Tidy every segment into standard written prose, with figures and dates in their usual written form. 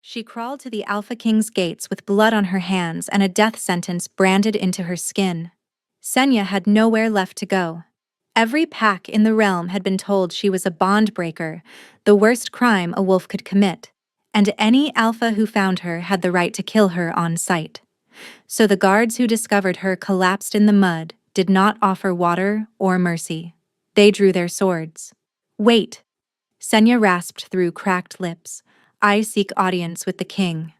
She crawled to the Alpha King's gates with blood on her hands and a death sentence branded into her skin. Senya had nowhere left to go. Every pack in the realm had been told she was a bond breaker, the worst crime a wolf could commit, and any alpha who found her had the right to kill her on sight. So the guards who discovered her collapsed in the mud did not offer water or mercy. They drew their swords. "Wait," Senya rasped through cracked lips. "I seek audience with the king."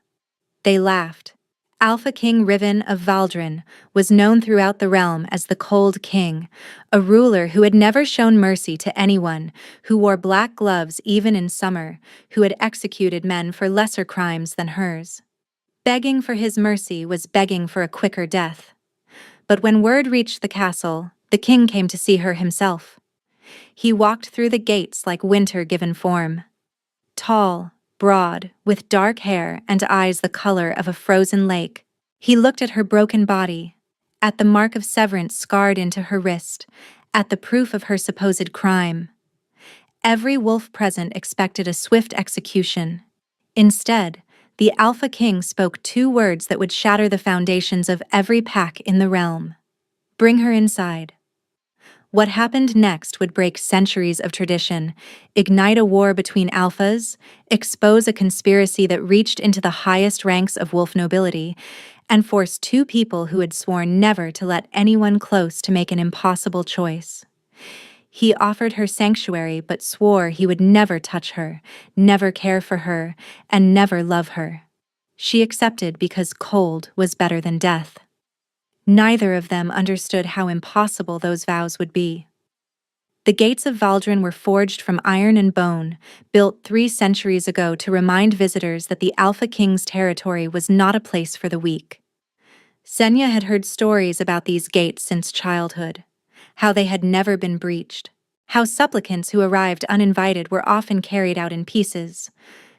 They laughed. Alpha King Riven of Valdrin was known throughout the realm as the Cold King, a ruler who had never shown mercy to anyone, who wore black gloves even in summer, who had executed men for lesser crimes than hers. Begging for his mercy was begging for a quicker death. But when word reached the castle, the king came to see her himself. He walked through the gates like winter given form. Tall, broad, with dark hair and eyes the color of a frozen lake, he looked at her broken body, at the mark of severance scarred into her wrist, at the proof of her supposed crime. Every wolf present expected a swift execution. Instead, the Alpha King spoke 2 words that would shatter the foundations of every pack in the realm. "Bring her inside." What happened next would break centuries of tradition, ignite a war between alphas, expose a conspiracy that reached into the highest ranks of wolf nobility, and force 2 people who had sworn never to let anyone close to make an impossible choice. He offered her sanctuary but swore he would never touch her, never care for her, and never love her. She accepted because cold was better than death. Neither of them understood how impossible those vows would be. The gates of Valdrin were forged from iron and bone, built 3 centuries ago to remind visitors that the Alpha King's territory was not a place for the weak. Senya had heard stories about these gates since childhood, how they had never been breached, how supplicants who arrived uninvited were often carried out in pieces.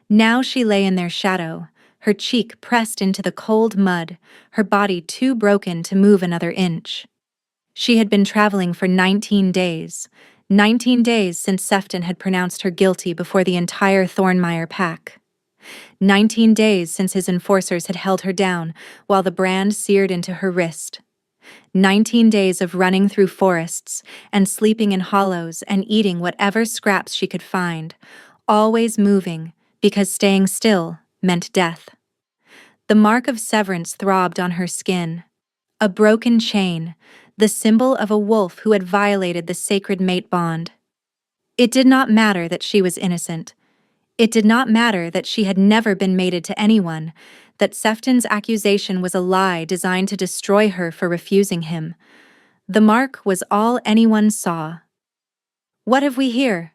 Now she lay in their shadow, her cheek pressed into the cold mud, her body too broken to move another inch. She had been traveling for 19 days, 19 days since Sefton had pronounced her guilty before the entire Thornmire pack. 19 days since his enforcers had held her down while the brand seared into her wrist. 19 days of running through forests and sleeping in hollows and eating whatever scraps she could find, always moving, because staying still meant death. The mark of severance throbbed on her skin. A broken chain, the symbol of a wolf who had violated the sacred mate bond. It did not matter that she was innocent. It did not matter that she had never been mated to anyone, that Sefton's accusation was a lie designed to destroy her for refusing him. The mark was all anyone saw. "What have we here?"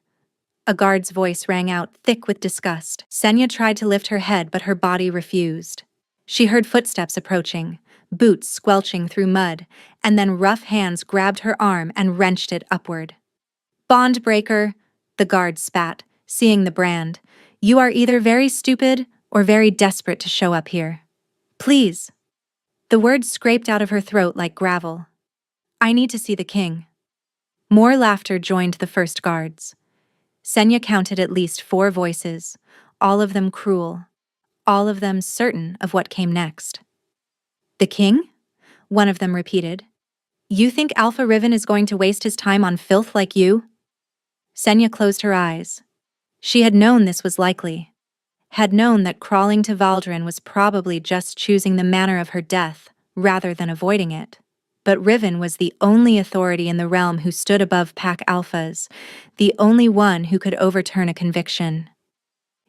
A guard's voice rang out, thick with disgust. Senya tried to lift her head, but her body refused. She heard footsteps approaching, boots squelching through mud, and then rough hands grabbed her arm and wrenched it upward. "Bond breaker," the guard spat, seeing the brand. "You are either very stupid or very desperate to show up here. Please." The words scraped out of her throat like gravel. "I need to see the king." More laughter joined the first guards. Senya counted at least 4 voices, all of them cruel, all of them certain of what came next. "The king?" one of them repeated. "You think Alpha Riven is going to waste his time on filth like you?" Senya closed her eyes. She had known this was likely, had known that crawling to Valdrin was probably just choosing the manner of her death rather than avoiding it. But Riven was the only authority in the realm who stood above pack alphas, the only one who could overturn a conviction.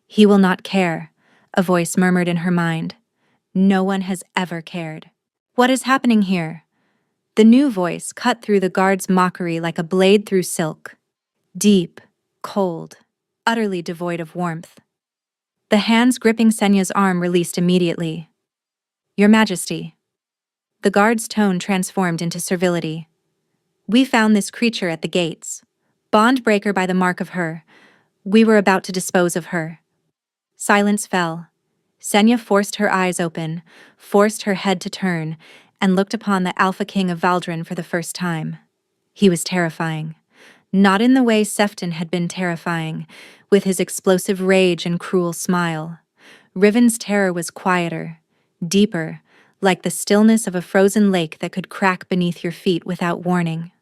"He will not care," a voice murmured in her mind. "No one has ever cared. What is happening here?" The new voice cut through the guard's mockery like a blade through silk. Deep, cold, utterly devoid of warmth. The hands gripping Senya's arm released immediately. "Your Majesty." The guard's tone transformed into servility. "We found this creature at the gates. Bond breaker by the mark of her. We were about to dispose of her." Silence fell. Senya forced her eyes open, forced her head to turn, and looked upon the Alpha King of Valdrin for the first time. He was terrifying. Not in the way Sefton had been terrifying, with his explosive rage and cruel smile. Riven's terror was quieter, deeper, like the stillness of a frozen lake that could crack beneath your feet without warning.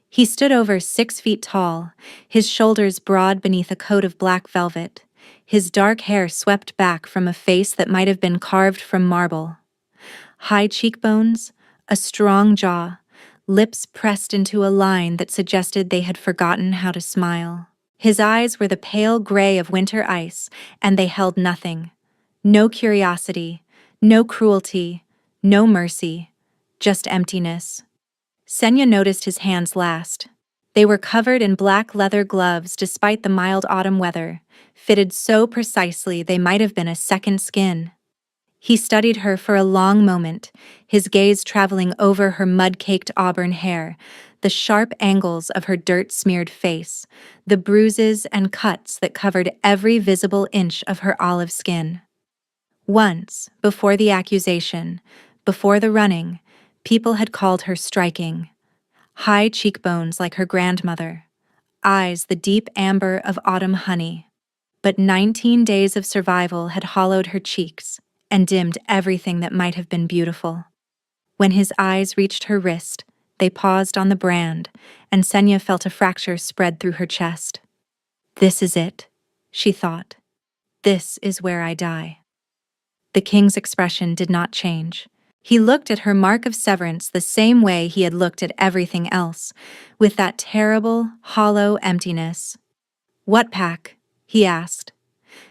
He stood over 6 feet tall, his shoulders broad beneath a coat of black velvet, his dark hair swept back from a face that might have been carved from marble. High cheekbones, a strong jaw, lips pressed into a line that suggested they had forgotten how to smile. His eyes were the pale gray of winter ice, and they held nothing. No curiosity, no cruelty, no mercy, just emptiness. Senya noticed his hands last. They were covered in black leather gloves despite the mild autumn weather, fitted so precisely they might have been a second skin. He studied her for a long moment, his gaze traveling over her mud-caked auburn hair, the sharp angles of her dirt-smeared face, the bruises and cuts that covered every visible inch of her olive skin. Once, before the accusation, before the running, people had called her striking. High cheekbones like her grandmother, eyes the deep amber of autumn honey. But 19 days of survival had hollowed her cheeks and dimmed everything that might have been beautiful. When his eyes reached her wrist, they paused on the brand, and Senya felt a fracture spread through her chest. "This is it," she thought. "This is where I die." The king's expression did not change. He looked at her mark of severance the same way he had looked at everything else, with that terrible, hollow emptiness. "What pack?" he asked.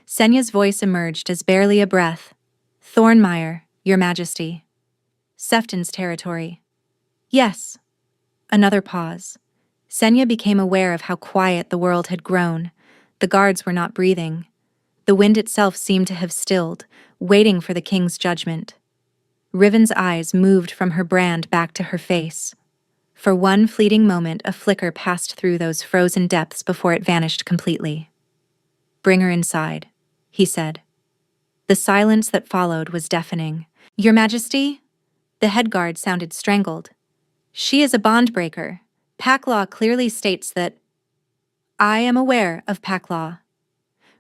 Senya's voice emerged as barely a breath. "Thornmire, Your Majesty." "Sefton's territory." "Yes." Another pause. Senya became aware of how quiet the world had grown. The guards were not breathing. The wind itself seemed to have stilled, waiting for the king's judgment. Riven's eyes moved from her brand back to her face. For one fleeting moment, a flicker passed through those frozen depths before it vanished completely. "Bring her inside," he said. The silence that followed was deafening. "Your Majesty?" The head guard sounded strangled. "She is a bond-breaker. Pack law clearly states that—" "I am aware of pack law."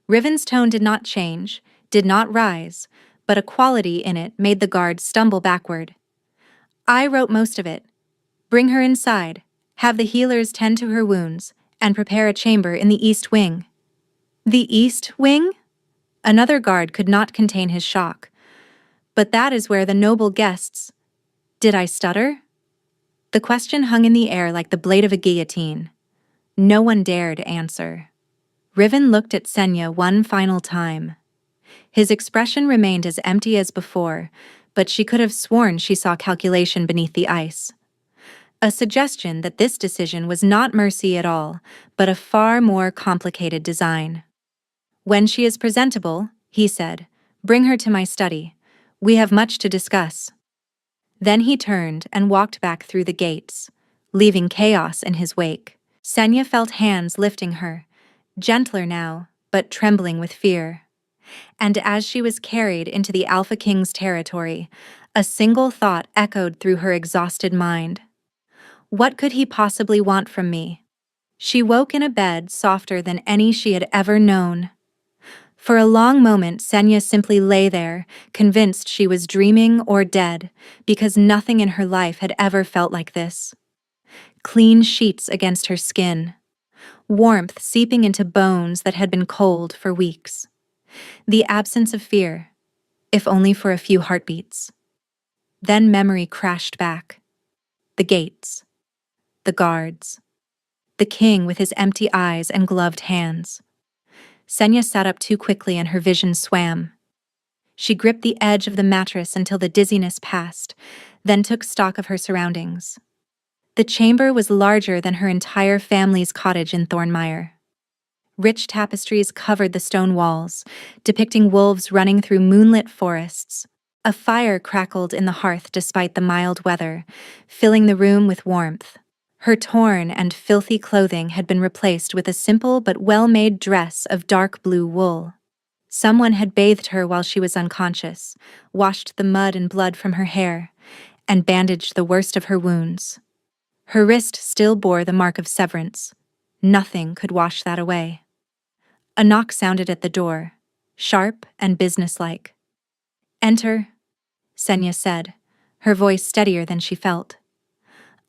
Riven's tone did not change, did not rise, but a quality in it made the guard stumble backward. "I wrote most of it. Bring her inside, have the healers tend to her wounds, and prepare a chamber in the East Wing." "The East Wing?" Another guard could not contain his shock. "But that is where the noble guests—" Did I stutter? The question hung in the air like the blade of a guillotine. No one dared answer. Riven looked at Senya one final time. His expression remained as empty as before, but she could have sworn she saw calculation beneath the ice. A suggestion that this decision was not mercy at all, but a far more complicated design. "When she is presentable," he said, "bring her to my study. We have much to discuss." Then he turned and walked back through the gates, leaving chaos in his wake. Senya felt hands lifting her, gentler now, but trembling with fear. And as she was carried into the Alpha King's territory, a single thought echoed through her exhausted mind. What could he possibly want from me? She woke in a bed softer than any she had ever known. For a long moment, Senya simply lay there, convinced she was dreaming or dead, because nothing in her life had ever felt like this. Clean sheets against her skin. Warmth seeping into bones that had been cold for weeks. The absence of fear, if only for a few heartbeats. Then memory crashed back. The gates. The guards. The king with his empty eyes and gloved hands. Senya sat up too quickly and her vision swam. She gripped the edge of the mattress until the dizziness passed, then took stock of her surroundings. The chamber was larger than her entire family's cottage in Thornmire. Rich tapestries covered the stone walls, depicting wolves running through moonlit forests. A fire crackled in the hearth despite the mild weather, filling the room with warmth. Her torn and filthy clothing had been replaced with a simple but well-made dress of dark blue wool. Someone had bathed her while she was unconscious, washed the mud and blood from her hair, and bandaged the worst of her wounds. Her wrist still bore the mark of severance. Nothing could wash that away. A knock sounded at the door. sharp and businesslike. "Enter," Senya said, her voice steadier than she felt.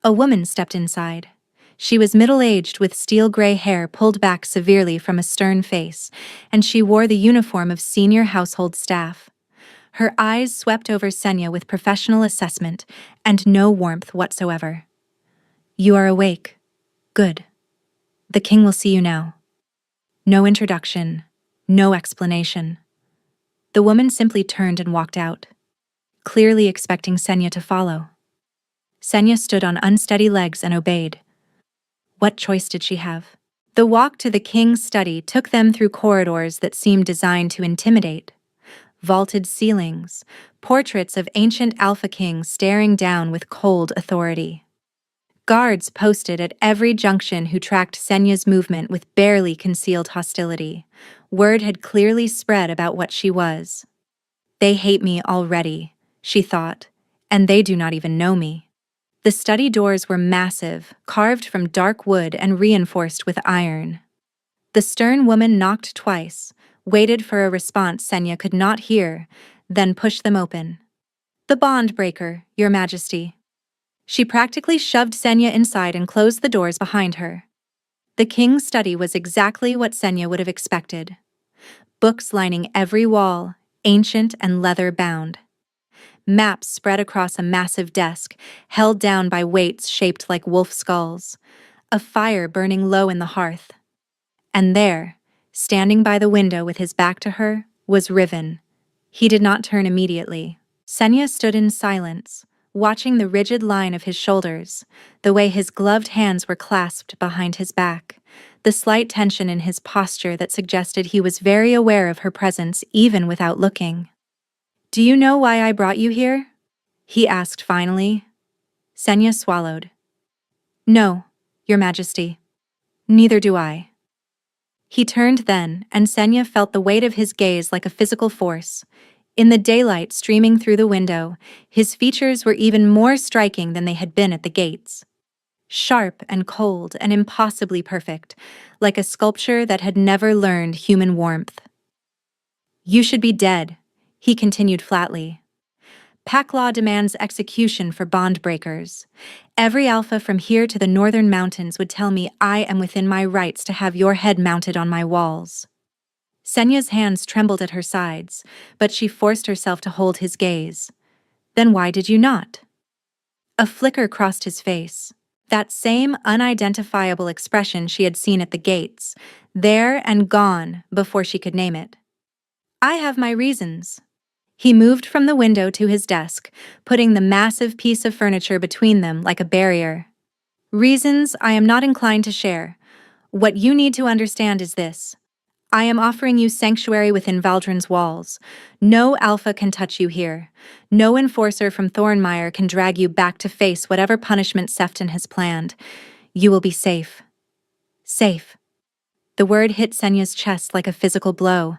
A woman stepped inside. She was middle-aged with steel-gray hair pulled back severely from a stern face, and she wore the uniform of senior household staff. Her eyes swept over Senya with professional assessment and no warmth whatsoever. "You are awake. Good. The king will see you now." No introduction, no explanation. The woman simply turned and walked out, clearly expecting Senya to follow. Senya stood on unsteady legs and obeyed. What choice did she have? The walk to the king's study took them through corridors that seemed designed to intimidate. Vaulted ceilings, portraits of ancient Alpha Kings staring down with cold authority. Guards posted at every junction who tracked Senya's movement with barely concealed hostility. Word had clearly spread about what she was. "They hate me already," she thought, "and they do not even know me." The study doors were massive, carved from dark wood and reinforced with iron. The stern woman knocked twice, waited for a response Senya could not hear, then pushed them open. "The bond breaker, Your Majesty." She practically shoved Senya inside and closed the doors behind her. The king's study was exactly what Senya would have expected. Books lining every wall, ancient and leather-bound. Maps spread across a massive desk, held down by weights shaped like wolf skulls. A fire burning low in the hearth. And there, standing by the window with his back to her, was Riven. He did not turn immediately. Senya stood in silence, watching the rigid line of his shoulders, the way his gloved hands were clasped behind his back, the slight tension in his posture that suggested he was very aware of her presence even without looking. "Do you know why I brought you here?" he asked finally. Senya swallowed. "No, Your Majesty. Neither do I." He turned then, and Senya felt the weight of his gaze like a physical force. In the daylight streaming through the window, his features were even more striking than they had been at the gates. Sharp and cold and impossibly perfect, like a sculpture that had never learned human warmth. "You should be dead," he continued flatly. "Pack law demands execution for bond breakers. Every alpha from here to the northern mountains would tell me I am within my rights to have your head mounted on my walls." Senya's hands trembled at her sides, but she forced herself to hold his gaze. "Then why did you not?" A flicker crossed his face. That same unidentifiable expression she had seen at the gates, there and gone before she could name it. "I have my reasons." He moved from the window to his desk, putting the massive piece of furniture between them like a barrier. "Reasons I am not inclined to share. What you need to understand is this. I am offering you sanctuary within Valdrin's walls. No alpha can touch you here. No enforcer from Thornmire can drag you back to face whatever punishment Sefton has planned. You will be safe." Safe. The word hit Senya's chest like a physical blow.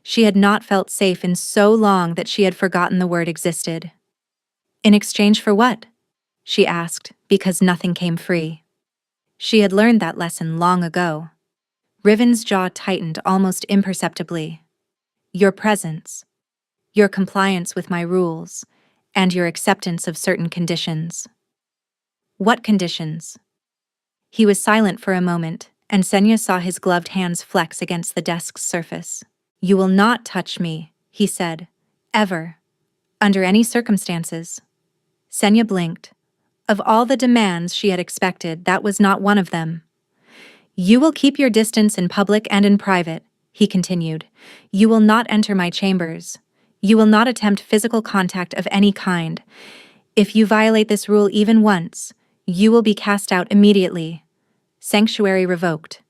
She had not felt safe in so long that she had forgotten the word existed. "In exchange for what?" she asked, because nothing came free. She had learned that lesson long ago. Riven's jaw tightened almost imperceptibly. "Your presence, your compliance with my rules, and your acceptance of certain conditions." "What conditions?" He was silent for a moment, and Senya saw his gloved hands flex against the desk's surface. "You will not touch me," he said. "Ever. Under any circumstances." Senya blinked. Of all the demands she had expected, that was not one of them. "You will keep your distance in public and in private," he continued. "You will not enter my chambers. You will not attempt physical contact of any kind. If you violate this rule even once, you will be cast out immediately. Sanctuary revoked.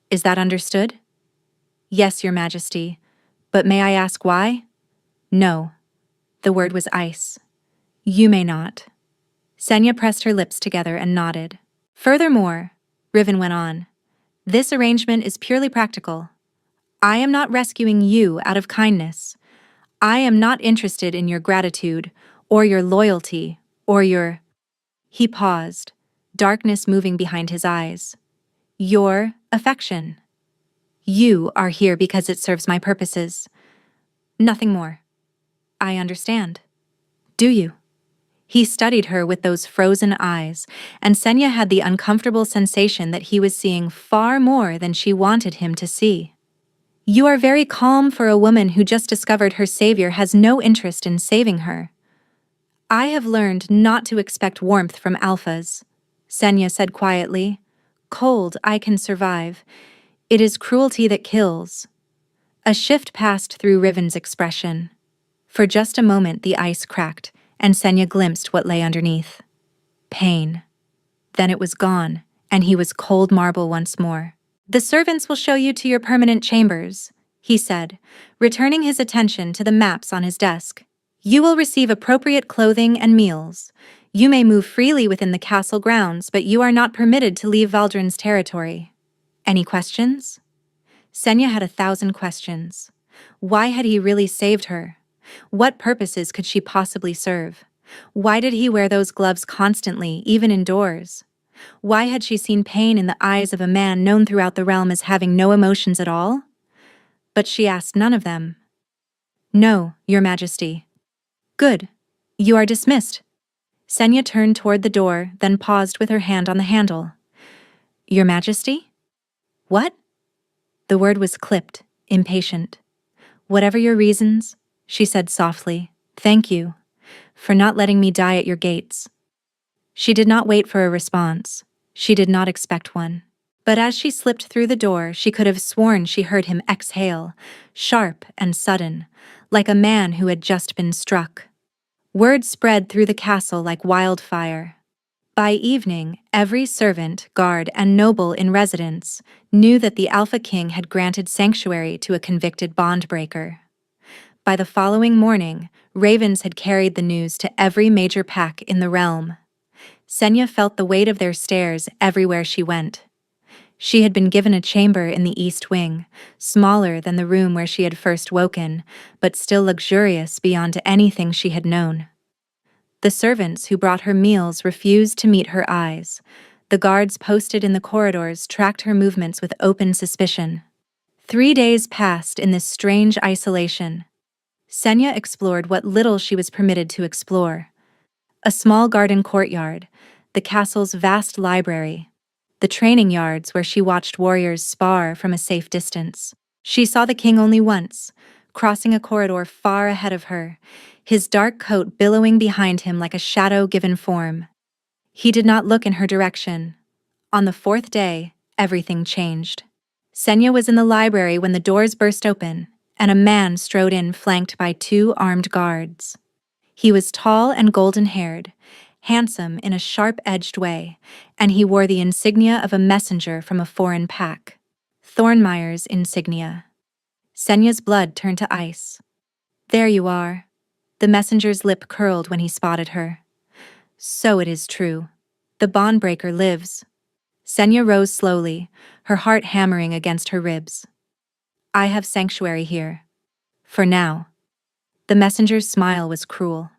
Is that understood?" "Yes, Your Majesty. But may I ask why?" "No." The word was ice. "You may not." Senya pressed her lips together and nodded. "Furthermore," Riven went on, "this arrangement is purely practical. I am not rescuing you out of kindness. I am not interested in your gratitude, or your loyalty, or your—" He paused, darkness moving behind his eyes. "Your affection. You are here because it serves my purposes. Nothing more. I understand. Do you? He studied her with those frozen eyes, and Senya had the uncomfortable sensation that he was seeing far more than she wanted him to see. You are very calm for a woman who just discovered her savior has no interest in saving her. I have learned not to expect warmth from alphas, Senya said quietly. Cold I can survive. It is cruelty that kills. A shift passed through Riven's expression. For just a moment the ice cracked, and Senya glimpsed what lay underneath. Pain. Then it was gone, and he was cold marble once more. The servants will show you to your permanent chambers, he said, returning his attention to the maps on his desk. You will receive appropriate clothing and meals. You may move freely within the castle grounds, but you are not permitted to leave Valdrin's territory. Any questions? Senya had 1,000 questions. Why had he really saved her? What purposes could she possibly serve? Why did he wear those gloves constantly, even indoors? Why had she seen pain in the eyes of a man known throughout the realm as having no emotions at all? But she asked none of them. No, Your Majesty. Good. You are dismissed. Senya turned toward the door, then paused with her hand on the handle. Your Majesty? What? The word was clipped, impatient. Whatever your reasons, she said softly, thank you for not letting me die at your gates. She did not wait for a response. She did not expect one. But as she slipped through the door, she could have sworn she heard him exhale, sharp and sudden, like a man who had just been struck. Word spread through the castle like wildfire. By evening, every servant, guard, and noble in residence knew that the Alpha King had granted sanctuary to a convicted bondbreaker. By the following morning, ravens had carried the news to every major pack in the realm. Senya felt the weight of their stares everywhere she went. She had been given a chamber in the east wing, smaller than the room where she had first woken, but still luxurious beyond anything she had known. The servants who brought her meals refused to meet her eyes. The guards posted in the corridors tracked her movements with open suspicion. 3 days passed in this strange isolation. Senya explored what little she was permitted to explore. A small garden courtyard, the castle's vast library, the training yards where she watched warriors spar from a safe distance. She saw the king only once, crossing a corridor far ahead of her, his dark coat billowing behind him like a shadow given form. He did not look in her direction. On the 4th day, everything changed. Senya was in the library when the doors burst open, and a man strode in flanked by 2 armed guards. He was tall and golden-haired, handsome in a sharp-edged way, and he wore the insignia of a messenger from a foreign pack. Thornmeyer's insignia. Senya's blood turned to ice. There you are. The messenger's lip curled when he spotted her. So it is true. The bondbreaker lives. Senya rose slowly, her heart hammering against her ribs. I have sanctuary here. For now. The messenger's smile was cruel.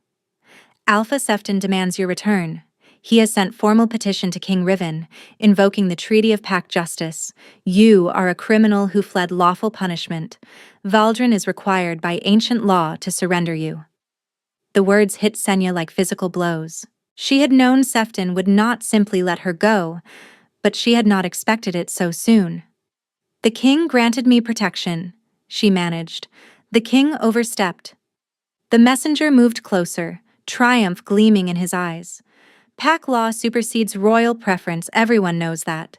Alpha Sefton demands your return. He has sent formal petition to King Riven, invoking the Treaty of Pact Justice. You are a criminal who fled lawful punishment. Valdrin is required by ancient law to surrender you. The words hit Senya like physical blows. She had known Sefton would not simply let her go, but she had not expected it so soon. The king granted me protection, she managed. The king overstepped. The messenger moved closer, triumph gleaming in his eyes. Pack law supersedes royal preference, everyone knows that.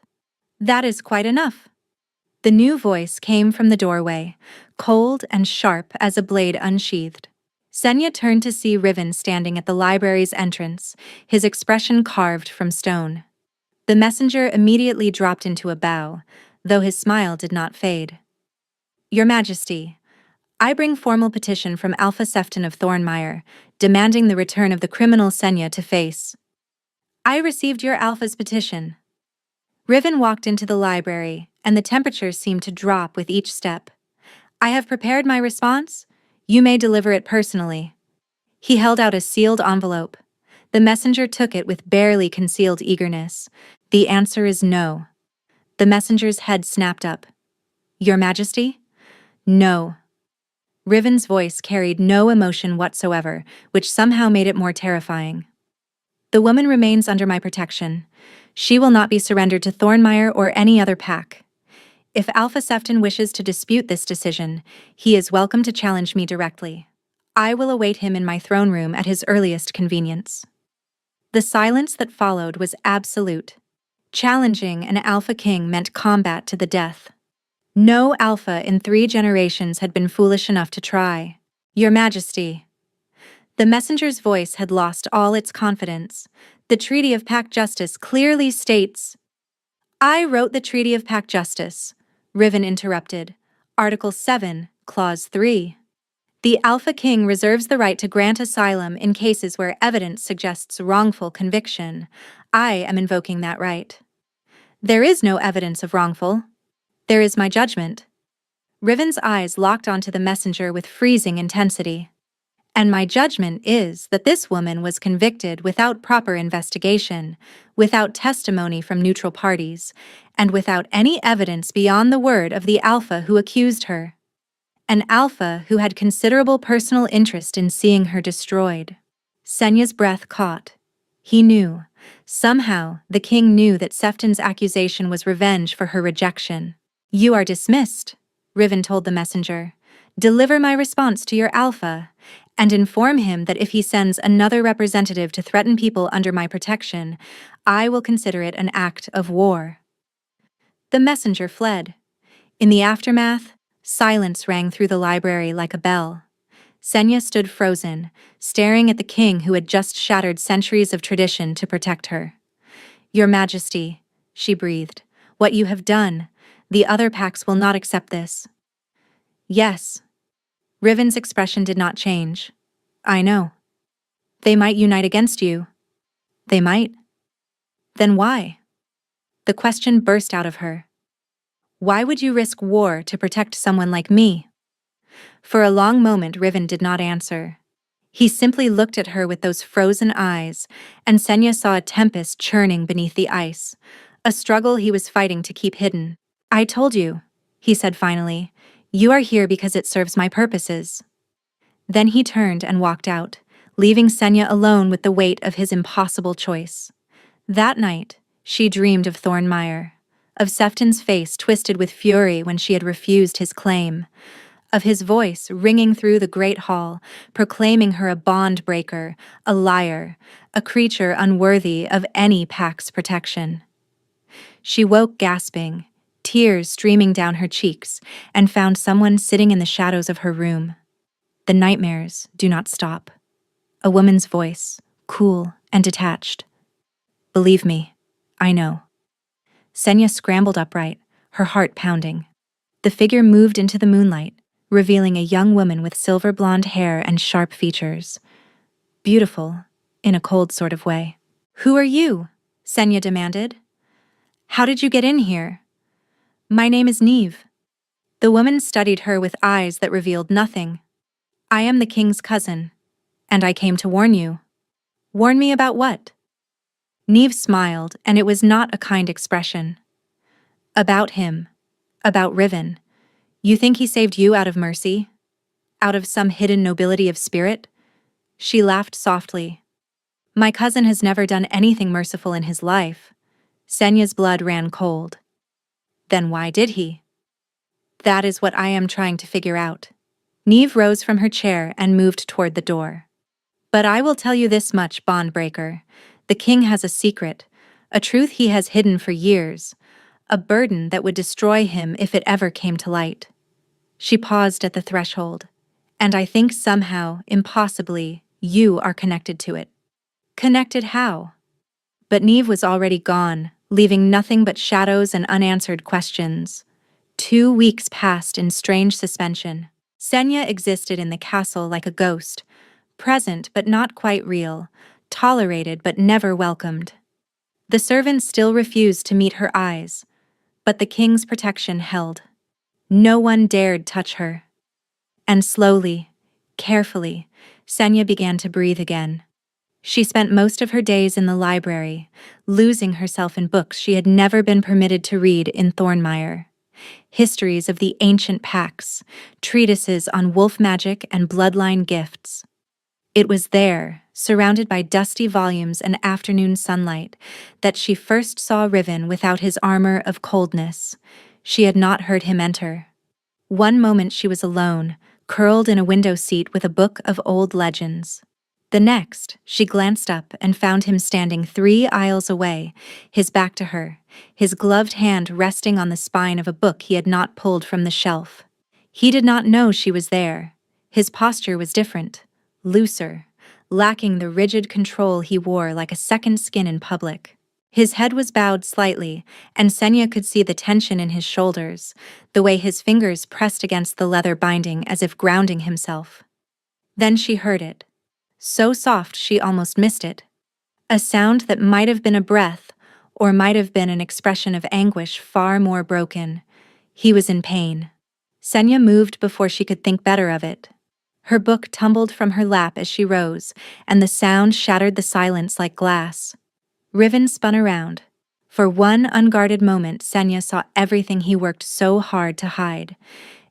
That is quite enough. The new voice came from the doorway, cold and sharp as a blade unsheathed. Senya turned to see Riven standing at the library's entrance, his expression carved from stone. The messenger immediately dropped into a bow, though his smile did not fade. Your Majesty, I bring formal petition from Alpha Sefton of Thornmeyer, demanding the return of the criminal Senya to face. I received your Alpha's petition. Riven walked into the library, and the temperature seemed to drop with each step. I have prepared my response. You may deliver it personally. He held out a sealed envelope. The messenger took it with barely concealed eagerness. The answer is no. The messenger's head snapped up. Your Majesty? No. Riven's voice carried no emotion whatsoever, which somehow made it more terrifying. The woman remains under my protection. She will not be surrendered to Thornmire or any other pack. If Alpha Sefton wishes to dispute this decision, he is welcome to challenge me directly. I will await him in my throne room at his earliest convenience. The silence that followed was absolute. Challenging an Alpha King meant combat to the death. No Alpha in 3 generations had been foolish enough to try. Your Majesty. The messenger's voice had lost all its confidence. The Treaty of Pact Justice clearly states— I wrote the Treaty of Pact Justice, Riven interrupted. Article 7, Clause 3. The Alpha King reserves the right to grant asylum in cases where evidence suggests wrongful conviction. I am invoking that right. There is no evidence of wrongful. There is my judgment. Riven's eyes locked onto the messenger with freezing intensity. And my judgment is that this woman was convicted without proper investigation, without testimony from neutral parties, and without any evidence beyond the word of the Alpha who accused her. An Alpha who had considerable personal interest in seeing her destroyed. Senya's breath caught. He knew. Somehow, the king knew that Sefton's accusation was revenge for her rejection. You are dismissed, Riven told the messenger. Deliver my response to your Alpha, and inform him that if he sends another representative to threaten people under my protection, I will consider it an act of war. The messenger fled. In the aftermath, silence rang through the library like a bell. Senya stood frozen, staring at the king who had just shattered centuries of tradition to protect her. Your Majesty, she breathed, what you have done, the other packs will not accept this. Yes. Riven's expression did not change. I know. They might unite against you. They might. Then why? The question burst out of her. Why would you risk war to protect someone like me? For a long moment, Riven did not answer. He simply looked at her with those frozen eyes, and Senya saw a tempest churning beneath the ice, a struggle he was fighting to keep hidden. I told you, he said finally. You are here because it serves my purposes. Then he turned and walked out, leaving Senya alone with the weight of his impossible choice. That night, she dreamed of Thornmire, of Sefton's face twisted with fury when she had refused his claim, of his voice ringing through the great hall, proclaiming her a bond breaker, a liar, a creature unworthy of any pack's protection. She woke gasping, tears streaming down her cheeks, and found someone sitting in the shadows of her room. The nightmares do not stop. A woman's voice, cool and detached. Believe me, I know. Senya scrambled upright, her heart pounding. The figure moved into the moonlight, revealing a young woman with silver blonde hair and sharp features. Beautiful, in a cold sort of way. Who are you? Senya demanded. How did you get in here? My name is Neve. The woman studied her with eyes that revealed nothing. I am the king's cousin, and I came to warn you. Warn me about what? Neve smiled, and it was not a kind expression. About him. About Riven. You think he saved you out of mercy? Out of some hidden nobility of spirit? She laughed softly. My cousin has never done anything merciful in his life. Senya's blood ran cold. Then why did he? That is what I am trying to figure out. Neve rose from her chair and moved toward the door. But I will tell you this much, Bondbreaker. The king has a secret, a truth he has hidden for years, a burden that would destroy him if it ever came to light. She paused at the threshold, and I think somehow, impossibly, you are connected to it. Connected how? But Neve was already gone, leaving nothing but shadows and unanswered questions. 2 weeks passed in strange suspension. Senya existed in the castle like a ghost, present but not quite real, tolerated but never welcomed. The servants still refused to meet her eyes, but the king's protection held. No one dared touch her. And slowly, carefully, Senya began to breathe again. She spent most of her days in the library, losing herself in books she had never been permitted to read in Thornmire. histories of the ancient pacts, treatises on wolf magic and bloodline gifts. It was there, surrounded by dusty volumes and afternoon sunlight, that she first saw Riven without his armor of coldness. She had not heard him enter. One moment she was alone, curled in a window seat with a book of old legends. The next, she glanced up and found him standing 3 aisles away, his back to her, his gloved hand resting on the spine of a book he had not pulled from the shelf. He did not know she was there. His posture was different, looser, lacking the rigid control he wore like a second skin in public. His head was bowed slightly, and Senya could see the tension in his shoulders, the way his fingers pressed against the leather binding as if grounding himself. Then she heard it. So soft she almost missed it. A sound that might have been a breath, or might have been an expression of anguish far more broken. He was in pain. Senya moved before she could think better of it. Her book tumbled from her lap as she rose, and the sound shattered the silence like glass. Riven spun around. For one unguarded moment, Senya saw everything he worked so hard to hide.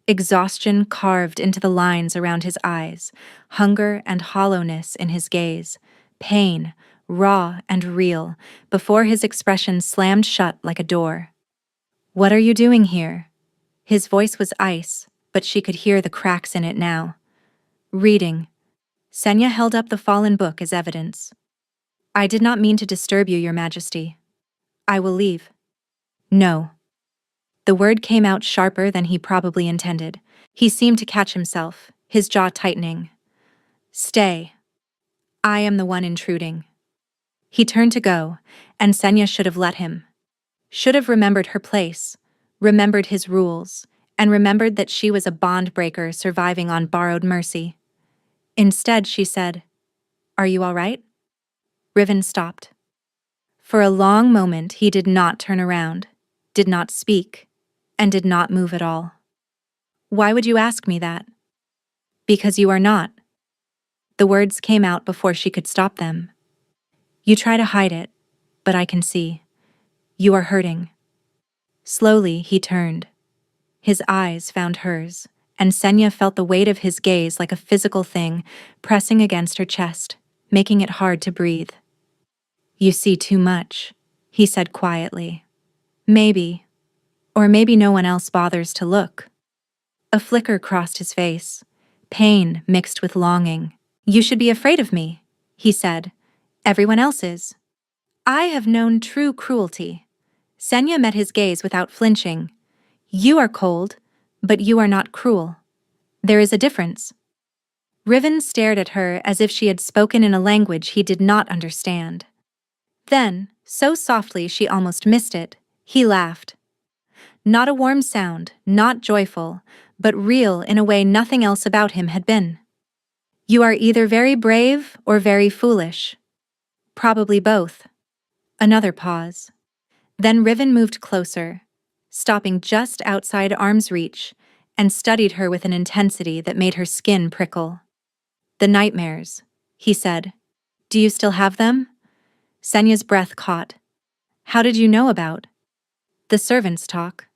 Exhaustion carved into the lines around his eyes, hunger and hollowness in his gaze, pain, raw and real, before his expression slammed shut like a door. "What are you doing here?" His voice was ice, but she could hear the cracks in it now. "Reading." Senya held up the fallen book as evidence. "I did not mean to disturb you, Your Majesty. I will leave." "No." The word came out sharper than he probably intended. He seemed to catch himself, his jaw tightening. "Stay. I am the one intruding." He turned to go, and Senya should have let him. Should have remembered her place, remembered his rules, and remembered that she was a bond breaker surviving on borrowed mercy. Instead, she said, "Are you all right?" Riven stopped. For a long moment he did not turn around, did not speak, and did not move at all. "Why would you ask me that?" "Because you are not." The words came out before she could stop them. "You try to hide it, but I can see. You are hurting." Slowly he turned. His eyes found hers, and Senya felt the weight of his gaze like a physical thing pressing against her chest, making it hard to breathe. "You see too much," he said quietly. "Maybe. Or maybe no one else bothers to look." A flicker crossed his face, pain mixed with longing. "You should be afraid of me," he said. "Everyone else is." "I have known true cruelty." Senya met his gaze without flinching. "You are cold, but you are not cruel. There is a difference." Riven stared at her as if she had spoken in a language he did not understand. Then, so softly she almost missed it, he laughed. Not a warm sound, not joyful, but real in a way nothing else about him had been. "You are either very brave or very foolish." "Probably both." Another pause. Then Riven moved closer, stopping just outside arm's reach, and studied her with an intensity that made her skin prickle. "The nightmares," he said. "Do you still have them?" Senya's breath caught. "How did you know about?" "The servants talk.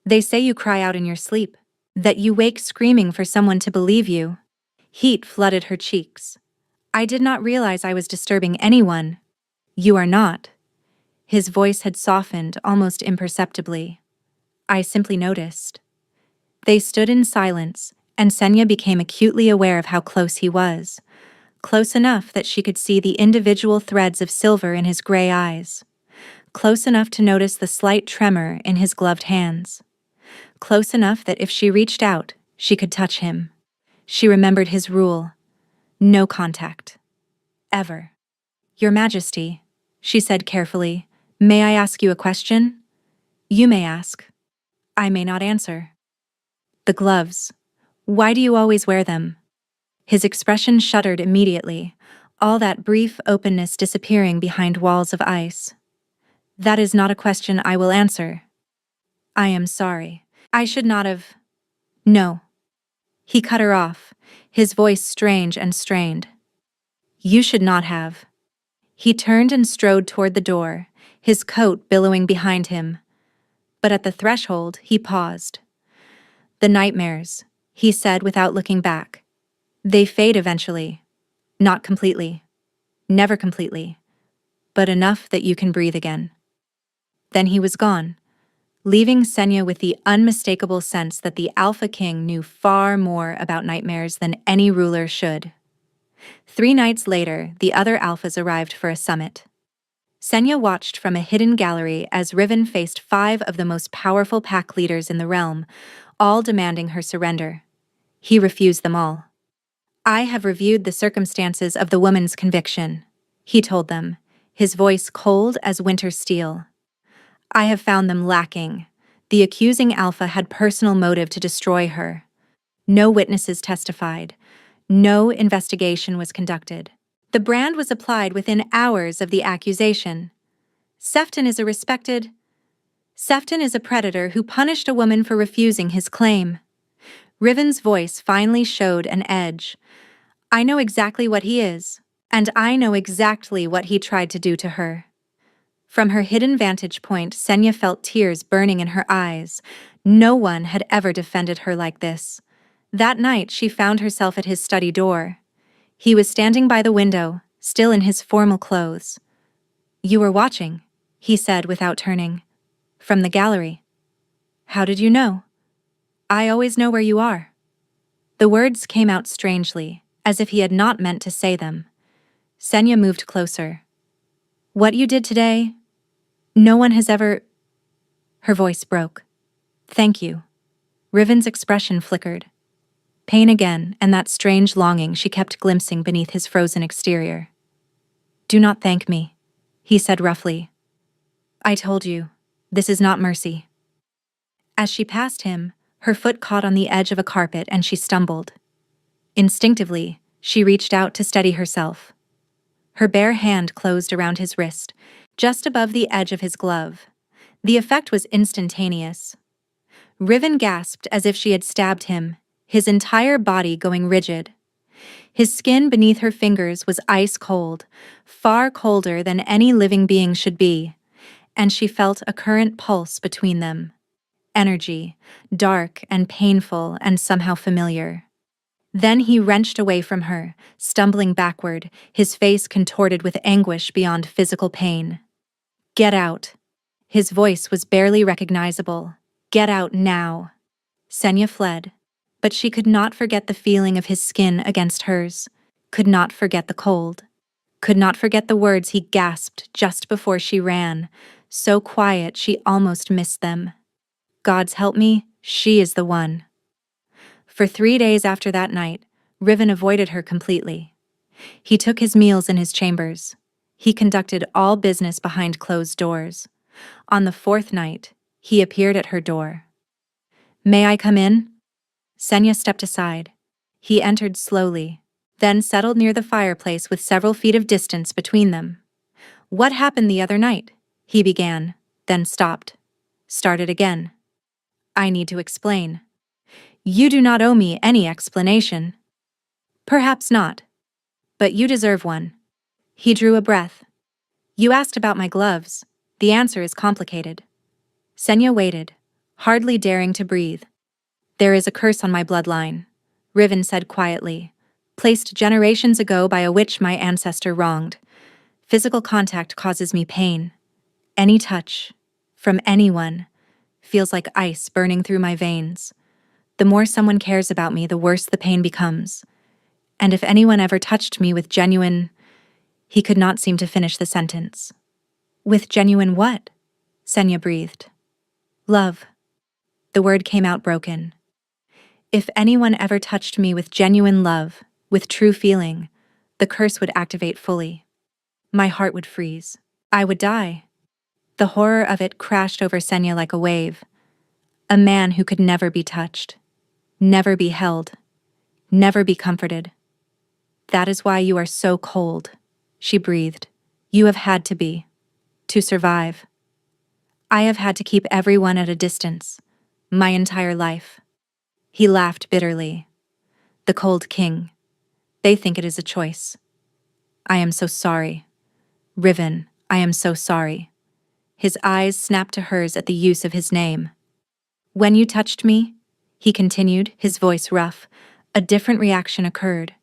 They say you cry out in your sleep, that you wake screaming for someone to believe you." Heat flooded her cheeks. "I did not realize I was disturbing anyone." "You are not." His voice had softened almost imperceptibly. "I simply noticed." They stood in silence, and Senya became acutely aware of how close he was. Close enough that she could see the individual threads of silver in his gray eyes. Close enough to notice the slight tremor in his gloved hands. Close enough that if she reached out, she could touch him. She remembered his rule. No contact. Ever. "Your Majesty," she said carefully, "may I ask you a question?" "You may ask. I may not answer." "The gloves. Why do you always wear them?" His expression shuddered immediately, all that brief openness disappearing behind walls of ice. "That is not a question I will answer." "I am sorry. I should not have—" "No." He cut her off, his voice strange and strained. "You should not have." He turned and strode toward the door, his coat billowing behind him. But at the threshold, he paused. "The nightmares," he said without looking back. "They fade eventually. Not completely. Never completely. But enough that you can breathe again." Then he was gone, leaving Senya with the unmistakable sense that the Alpha King knew far more about nightmares than any ruler should. 3 nights later, the other Alphas arrived for a summit. Senya watched from a hidden gallery as Riven faced 5 of the most powerful pack leaders in the realm, all demanding her surrender. He refused them all. "I have reviewed the circumstances of the woman's conviction," he told them, his voice cold as winter steel. "I have found them lacking. The accusing Alpha had personal motive to destroy her. No witnesses testified. No investigation was conducted. The brand was applied within hours of the accusation. Sefton is a predator who punished a woman for refusing his claim." Riven's voice finally showed an edge. "I know exactly what he is, and I know exactly what he tried to do to her." From her hidden vantage point, Senya felt tears burning in her eyes. No one had ever defended her like this. That night, she found herself at his study door. He was standing by the window, still in his formal clothes. "You were watching," he said without turning. "From the gallery." "How did you know?" "I always know where you are." The words came out strangely, as if he had not meant to say them. Senya moved closer. "What you did today, no one has ever—" Her voice broke. "Thank you." Riven's expression flickered. Pain again, and that strange longing she kept glimpsing beneath his frozen exterior. "Do not thank me," he said roughly. "I told you, this is not mercy." As she passed him, her foot caught on the edge of a carpet and she stumbled. Instinctively, she reached out to steady herself. Her bare hand closed around his wrist, just above the edge of his glove. The effect was instantaneous. Riven gasped as if she had stabbed him, his entire body going rigid. His skin beneath her fingers was ice cold, far colder than any living being should be, and she felt a current pulse between them. Energy, dark and painful and somehow familiar. Then he wrenched away from her, stumbling backward, his face contorted with anguish beyond physical pain. "Get out." His voice was barely recognizable. "Get out now." Senya fled, but she could not forget the feeling of his skin against hers, could not forget the cold, could not forget the words he gasped just before she ran, so quiet she almost missed them. "God's help me, she is the one." For 3 days after that night, Riven avoided her completely. He took his meals in his chambers. He conducted all business behind closed doors. On the 4th night, he appeared at her door. "May I come in?" Senya stepped aside. He entered slowly, then settled near the fireplace with several feet of distance between them. "What happened the other night?" he began, then stopped. Started again. "I need to explain." "You do not owe me any explanation." "Perhaps not. But you deserve one." He drew a breath. "You asked about my gloves. The answer is complicated." Senya waited, hardly daring to breathe. "There is a curse on my bloodline," Riven said quietly, "placed generations ago by a witch my ancestor wronged. Physical contact causes me pain. Any touch, from anyone, feels like ice burning through my veins. The more someone cares about me, the worse the pain becomes. And if anyone ever touched me with genuine—" He could not seem to finish the sentence. "With genuine what?" Senya breathed. "Love." The word came out broken. "If anyone ever touched me with genuine love, with true feeling, the curse would activate fully. My heart would freeze. I would die." The horror of it crashed over Senya like a wave. A man who could never be touched, never be held, never be comforted. "That is why you are so cold," she breathed. "You have had to be. To survive. I have had to keep everyone at a distance, my entire life." He laughed bitterly. "The Cold King. They think it is a choice. I am so sorry. Riven, I am so sorry." His eyes snapped to hers at the use of his name. When you touched me, he continued, his voice rough, a different reaction occurred.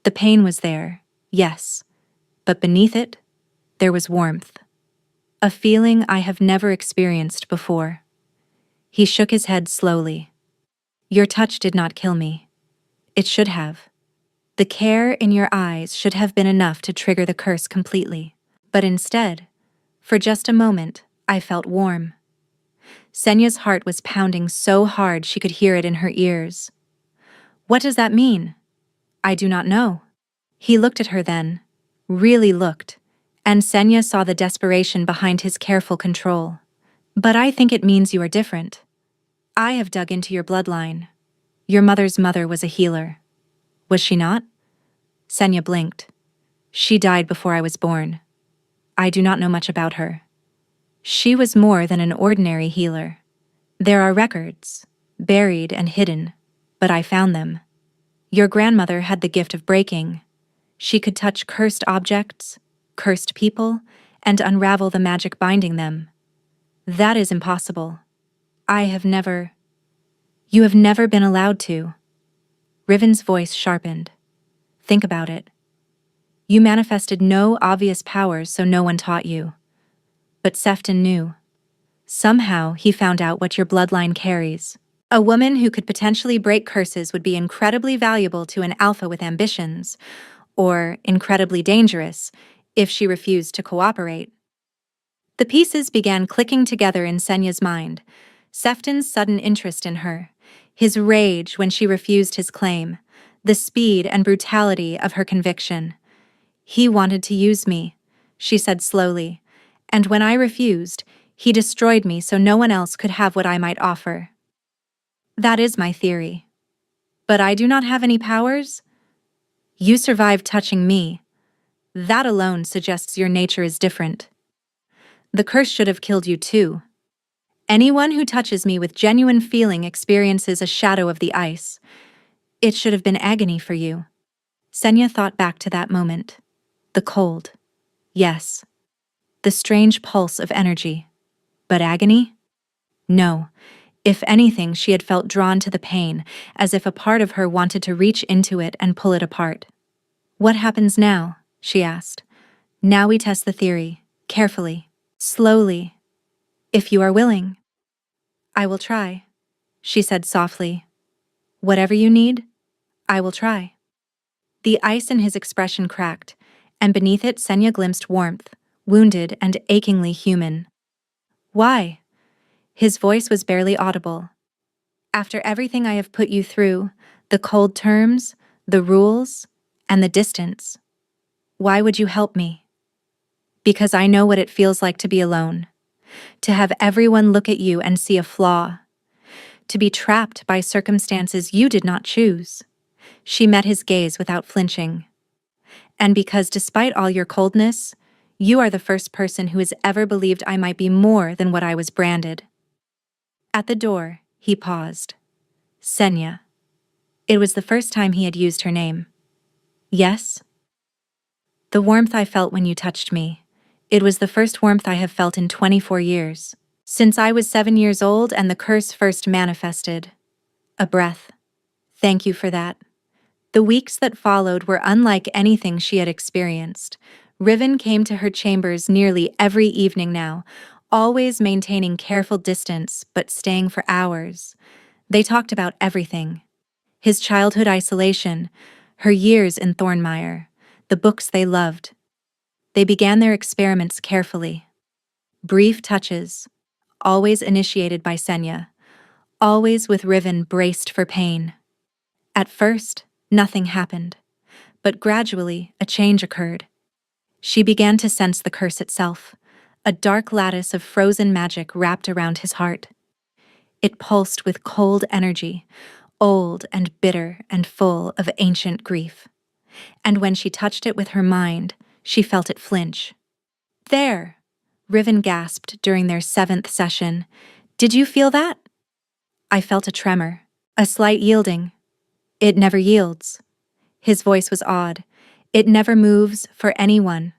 The pain was there, yes, but beneath it, there was warmth. A feeling I have never experienced before. He shook his head slowly. Your touch did not kill me. It should have. The care in your eyes should have been enough to trigger the curse completely. But instead, for just a moment, I felt warm. Senya's heart was pounding so hard she could hear it in her ears. What does that mean? I do not know. He looked at her then, really looked, and Senya saw the desperation behind his careful control. But I think it means you are different. I have dug into your bloodline. Your mother's mother was a healer. Was she not? Senya blinked. She died before I was born. I do not know much about her. She was more than an ordinary healer. There are records, buried and hidden, but I found them. Your grandmother had the gift of breaking. She could touch cursed objects, cursed people, and unravel the magic binding them. That is impossible. You have never been allowed to. Riven's voice sharpened. Think about it. You manifested no obvious powers, so no one taught you. But Sefton knew. Somehow he found out what your bloodline carries. A woman who could potentially break curses would be incredibly valuable to an alpha with ambitions, or incredibly dangerous if she refused to cooperate. The pieces began clicking together in Senya's mind. Sefton's sudden interest in her, his rage when she refused his claim, the speed and brutality of her conviction. He wanted to use me, she said slowly, and when I refused, he destroyed me so no one else could have what I might offer. That is my theory. But I do not have any powers? You survived touching me. That alone suggests your nature is different. The curse should have killed you too. Anyone who touches me with genuine feeling experiences a shadow of the ice. It should have been agony for you. Senya thought back to that moment. The cold. Yes. The strange pulse of energy. But agony? No. If anything, she had felt drawn to the pain, as if a part of her wanted to reach into it and pull it apart. What happens now? She asked. Now we test the theory, carefully, slowly, if you are willing. I will try, she said softly. Whatever you need, I will try. The ice in his expression cracked, and beneath it Senya glimpsed warmth, wounded and achingly human. Why? His voice was barely audible. After everything I have put you through, the cold terms, the rules, and the distance, why would you help me? Because I know what it feels like to be alone, to have everyone look at you and see a flaw, to be trapped by circumstances you did not choose. She met his gaze without flinching. And because despite all your coldness, you are the first person who has ever believed I might be more than what I was branded. At the door, he paused. Senya. It was the first time he had used her name. Yes? The warmth I felt when you touched me. It was the first warmth I have felt in 24 years. Since I was 7 years old and the curse first manifested. A breath. Thank you for that. The weeks that followed were unlike anything she had experienced. Riven came to her chambers nearly every evening now, always maintaining careful distance but staying for hours. They talked about everything. His childhood isolation, her years in Thornmire, the books they loved. They began their experiments carefully. Brief touches, always initiated by Senya, always with Riven braced for pain. At first, nothing happened, but gradually a change occurred. She began to sense the curse itself, a dark lattice of frozen magic wrapped around his heart. It pulsed with cold energy, old and bitter and full of ancient grief. And when she touched it with her mind, she felt it flinch. There, Riven gasped during their 7th session. Did you feel that? I felt a tremor, a slight yielding. It never yields. His voice was odd. It never moves for anyone.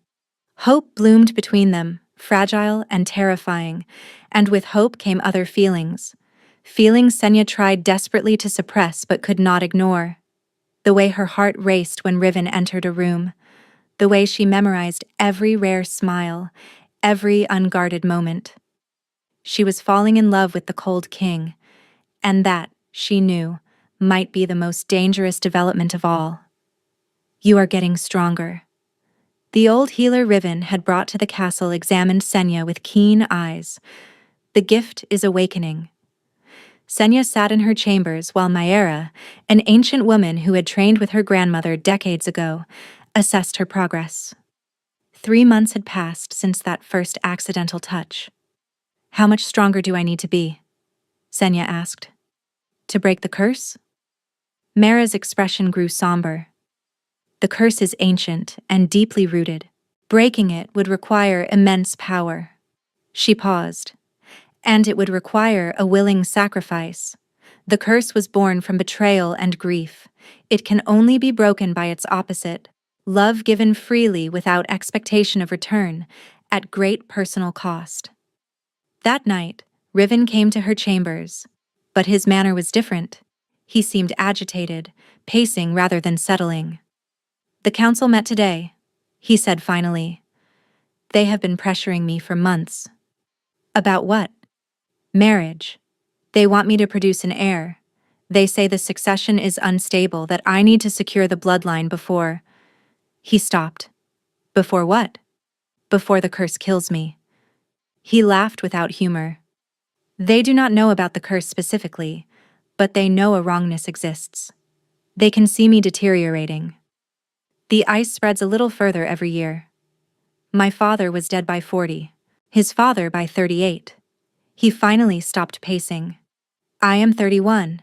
Hope bloomed between them, fragile and terrifying, and with hope came other feelings. Feelings Senya tried desperately to suppress but could not ignore. The way her heart raced when Riven entered a room. The way she memorized every rare smile, every unguarded moment. She was falling in love with the cold king, and that, she knew, might be the most dangerous development of all. You are getting stronger. The old healer Riven had brought to the castle examined Senya with keen eyes. The gift is awakening. Senya sat in her chambers while Mayera, an ancient woman who had trained with her grandmother decades ago, assessed her progress. 3 months had passed since that first accidental touch. How much stronger do I need to be? Senya asked. To break the curse? Mara's expression grew somber. The curse is ancient and deeply rooted. Breaking it would require immense power. She paused. And it would require a willing sacrifice. The curse was born from betrayal and grief. It can only be broken by its opposite, love given freely without expectation of return, at great personal cost. That night, Riven came to her chambers, but his manner was different. He seemed agitated, pacing rather than settling. The council met today, he said finally. They have been pressuring me for months. About what? Marriage. They want me to produce an heir. They say the succession is unstable, that I need to secure the bloodline before... He stopped. Before what? Before the curse kills me. He laughed without humor. They do not know about the curse specifically, but they know a wrongness exists. They can see me deteriorating. The ice spreads a little further every year. My father was dead by 40, his father by 38. He finally stopped pacing. I am 31.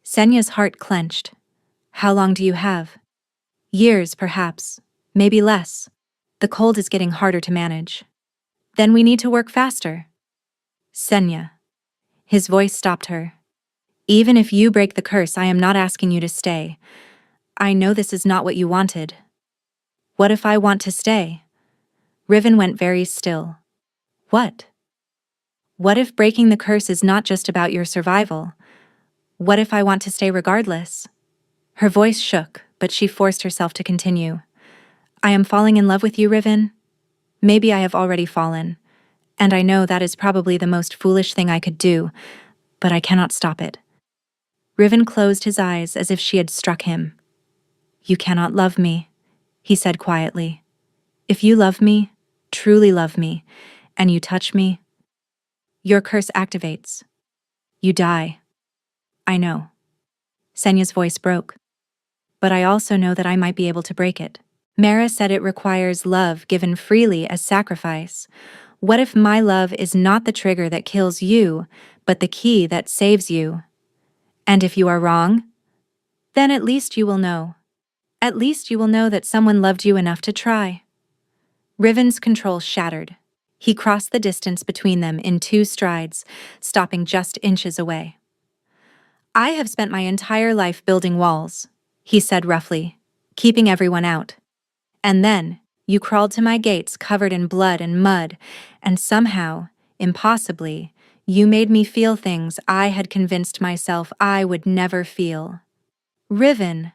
Senya's heart clenched. How long do you have? Years, perhaps. Maybe less. The cold is getting harder to manage. Then we need to work faster. Senya. His voice stopped her. Even if you break the curse, I am not asking you to stay. I know this is not what you wanted. What if I want to stay? Riven went very still. What? What if breaking the curse is not just about your survival? What if I want to stay regardless? Her voice shook, but she forced herself to continue. I am falling in love with you, Riven. Maybe I have already fallen, and I know that is probably the most foolish thing I could do, but I cannot stop it. Riven closed his eyes as if she had struck him. You cannot love me, he said quietly. If you love me, truly love me, and you touch me, your curse activates. You die. I know. Senya's voice broke. But I also know that I might be able to break it. Mara said it requires love given freely as sacrifice. What if my love is not the trigger that kills you, but the key that saves you? And if you are wrong, then at least you will know. At least you will know that someone loved you enough to try. Riven's control shattered. He crossed the distance between them in 2 strides, stopping just inches away. I have spent my entire life building walls, he said roughly, keeping everyone out. And then, you crawled to my gates covered in blood and mud, and somehow, impossibly, you made me feel things I had convinced myself I would never feel. Riven,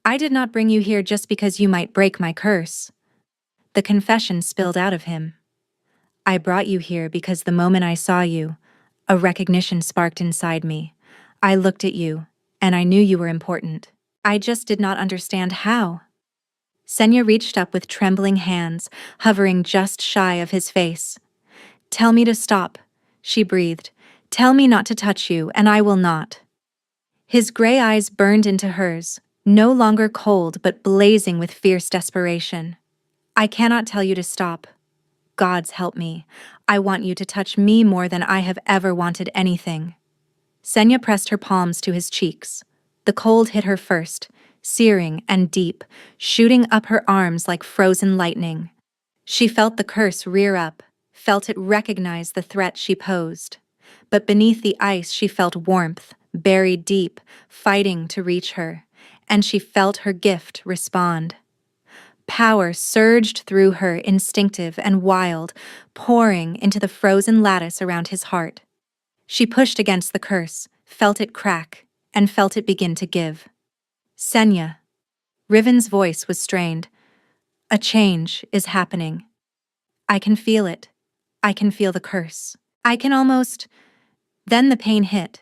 I did not bring you here just because you might break my curse. The confession spilled out of him. I brought you here because the moment I saw you, a recognition sparked inside me. I looked at you, and I knew you were important. I just did not understand how. Senya reached up with trembling hands, hovering just shy of his face. Tell me to stop, she breathed. Tell me not to touch you, and I will not. His gray eyes burned into hers, no longer cold but blazing with fierce desperation. I cannot tell you to stop. Gods help me. I want you to touch me more than I have ever wanted anything. Senya pressed her palms to his cheeks. The cold hit her first, searing and deep, shooting up her arms like frozen lightning. She felt the curse rear up, felt it recognize the threat she posed. But beneath the ice she felt warmth, buried deep, fighting to reach her, and she felt her gift respond. Power surged through her, instinctive and wild, pouring into the frozen lattice around his heart. She pushed against the curse, felt it crack, and felt it begin to give. Senya. Riven's voice was strained. A change is happening. I can feel it. I can feel the curse. I can almost... Then the pain hit.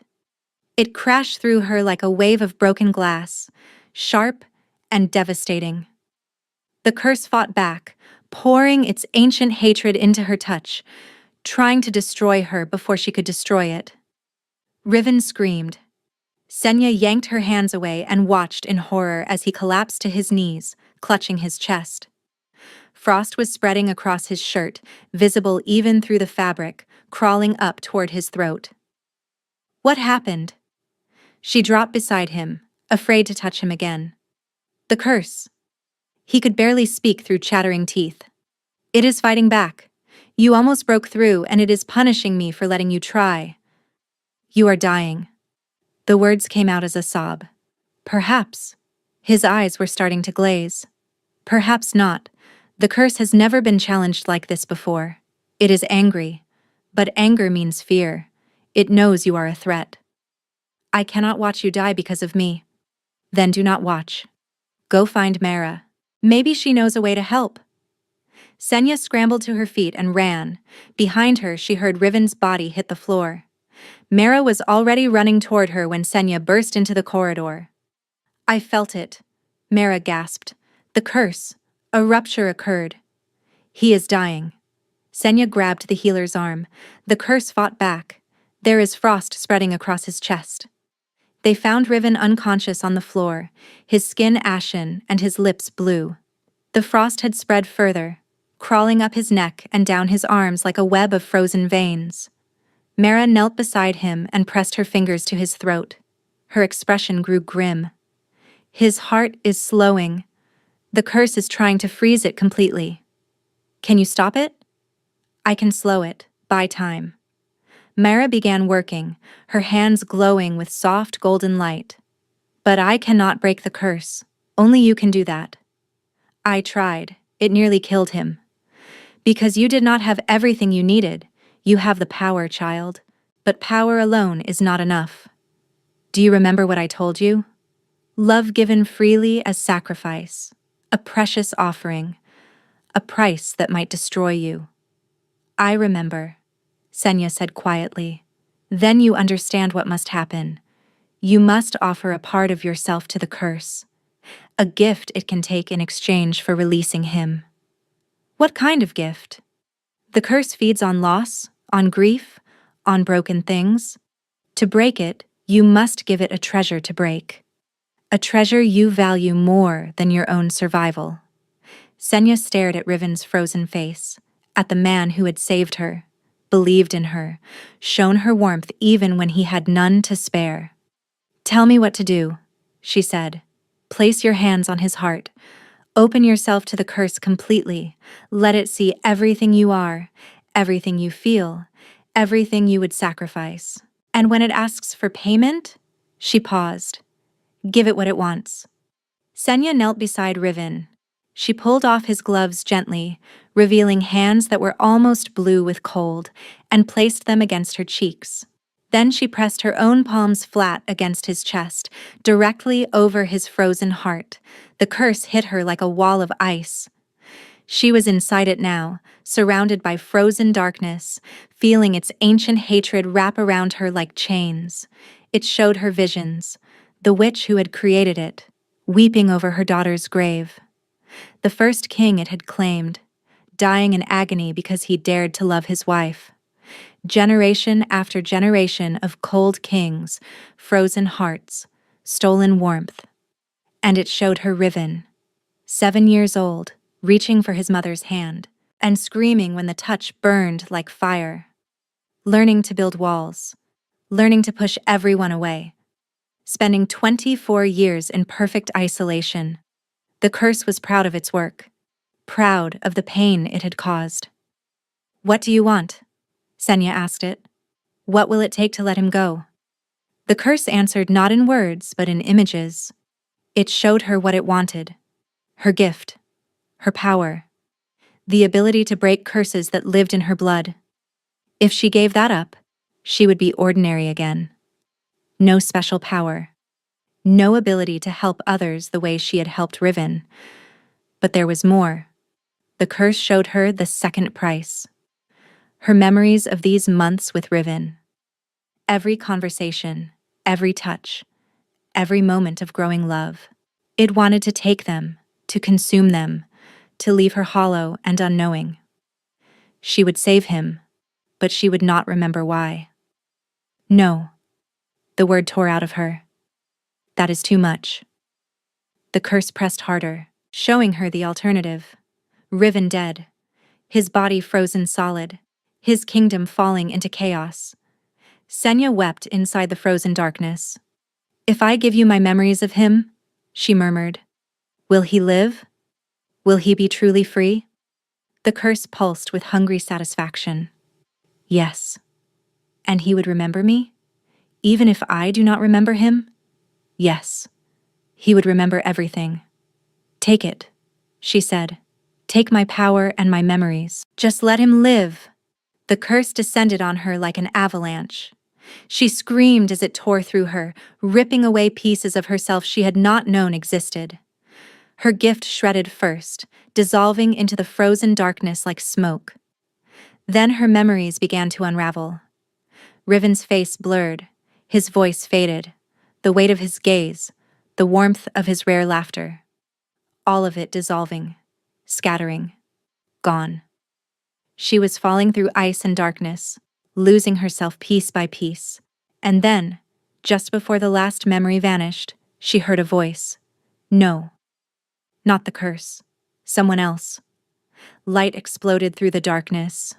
It crashed through her like a wave of broken glass, sharp and devastating. The curse fought back, pouring its ancient hatred into her touch, trying to destroy her before she could destroy it. Riven screamed. Senya yanked her hands away and watched in horror as he collapsed to his knees, clutching his chest. Frost was spreading across his shirt, visible even through the fabric, crawling up toward his throat. What happened? She dropped beside him, afraid to touch him again. The curse. He could barely speak through chattering teeth. It is fighting back. You almost broke through, and it is punishing me for letting you try. You are dying. The words came out as a sob. Perhaps. His eyes were starting to glaze. Perhaps not. The curse has never been challenged like this before. It is angry. But anger means fear. It knows you are a threat. I cannot watch you die because of me. Then do not watch. Go find Mara. Maybe she knows a way to help. Senya scrambled to her feet and ran. Behind her, she heard Riven's body hit the floor. Mara was already running toward her when Senya burst into the corridor. I felt it. Mara gasped. The curse. A rupture occurred. He is dying. Senya grabbed the healer's arm. The curse fought back. There is frost spreading across his chest. They found Riven unconscious on the floor, his skin ashen and his lips blue. The frost had spread further, crawling up his neck and down his arms like a web of frozen veins. Mara knelt beside him and pressed her fingers to his throat. Her expression grew grim. His heart is slowing. The curse is trying to freeze it completely. Can you stop it? I can slow it. Buy time. Mara began working, her hands glowing with soft golden light. But I cannot break the curse. Only you can do that. I tried. It nearly killed him. Because you did not have everything you needed. You have the power, child. But power alone is not enough. Do you remember what I told you? Love given freely as sacrifice. A precious offering. A price that might destroy you. I remember. Senya said quietly. Then you understand what must happen. You must offer a part of yourself to the curse. A gift it can take in exchange for releasing him. What kind of gift? The curse feeds on loss, on grief, on broken things. To break it, you must give it a treasure to break. A treasure you value more than your own survival. Senya stared at Riven's frozen face, at the man who had saved her, believed in her, shown her warmth even when he had none to spare. Tell me what to do, she said. Place your hands on his heart. Open yourself to the curse completely. Let it see everything you are, everything you feel, everything you would sacrifice. And when it asks for payment, she paused. Give it what it wants. Senya knelt beside Riven. She pulled off his gloves gently, revealing hands that were almost blue with cold, and placed them against her cheeks. Then she pressed her own palms flat against his chest, directly over his frozen heart. The curse hit her like a wall of ice. She was inside it now, surrounded by frozen darkness, feeling its ancient hatred wrap around her like chains. It showed her visions, the witch who had created it, weeping over her daughter's grave. The first king it had claimed, dying in agony because he dared to love his wife. Generation after generation of cold kings, frozen hearts, stolen warmth. And it showed her Riven, 7 years old, reaching for his mother's hand, and screaming when the touch burned like fire. Learning to build walls, learning to push everyone away. Spending 24 years in perfect isolation. The curse was proud of its work, proud of the pain it had caused. What do you want? Senya asked it. What will it take to let him go? The curse answered not in words, but in images. It showed her what it wanted. Her gift. her power, the ability to break curses that lived in her blood. If she gave that up, she would be ordinary again. No special power, no ability to help others the way she had helped Riven. But there was more. The curse showed her the second price. Her memories of these months with Riven. Every conversation, every touch, every moment of growing love. It wanted to take them, to consume them, to leave her hollow and unknowing. She would save him, but she would not remember why. No. The word tore out of her. That is too much. The curse pressed harder, showing her the alternative. Riven dead, his body frozen solid, his kingdom falling into chaos. Senya wept inside the frozen darkness. "If I give you my memories of him," she murmured, "will he live? Will he be truly free?" The curse pulsed with hungry satisfaction. Yes. And he would remember me? Even if I do not remember him? Yes. He would remember everything. "Take it," she said. "Take my power and my memories. Just let him live." The curse descended on her like an avalanche. She screamed as it tore through her, ripping away pieces of herself she had not known existed. Her gift shredded first, dissolving into the frozen darkness like smoke. Then her memories began to unravel. Riven's face blurred, his voice faded, the weight of his gaze, the warmth of his rare laughter. All of it dissolving, scattering, gone. She was falling through ice and darkness, losing herself piece by piece. And then, just before the last memory vanished, she heard a voice. No. Not the curse. Someone else. Light exploded through the darkness.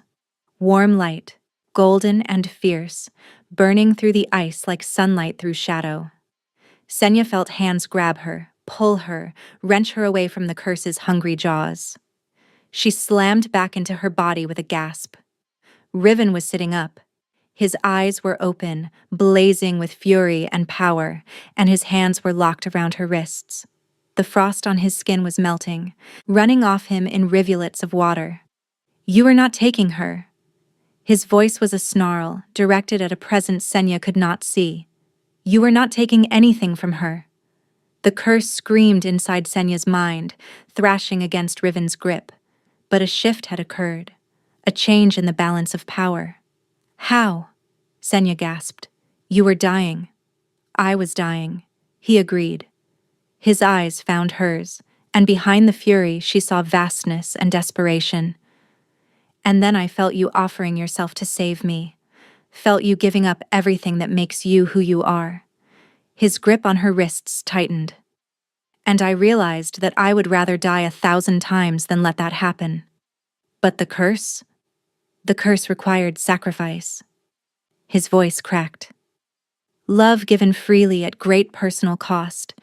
Warm light, golden and fierce, burning through the ice like sunlight through shadow. Senya felt hands grab her, pull her, wrench her away from the curse's hungry jaws. She slammed back into her body with a gasp. Riven was sitting up. His eyes were open, blazing with fury and power, and his hands were locked around her wrists. The frost on his skin was melting, running off him in rivulets of water. "You are not taking her." His voice was a snarl, directed at a presence Senya could not see. "You are not taking anything from her." The curse screamed inside Senya's mind, thrashing against Riven's grip. But a shift had occurred, a change in the balance of power. "How?" Senya gasped. "You were dying." "I was dying," he agreed. His eyes found hers, and behind the fury she saw vastness and desperation. "And then I felt you offering yourself to save me. Felt you giving up everything that makes you who you are." His grip on her wrists tightened. "And I realized that I would rather die 1,000 times than let that happen." "But the curse?" "The curse required sacrifice." His voice cracked. "Love given freely at great personal cost.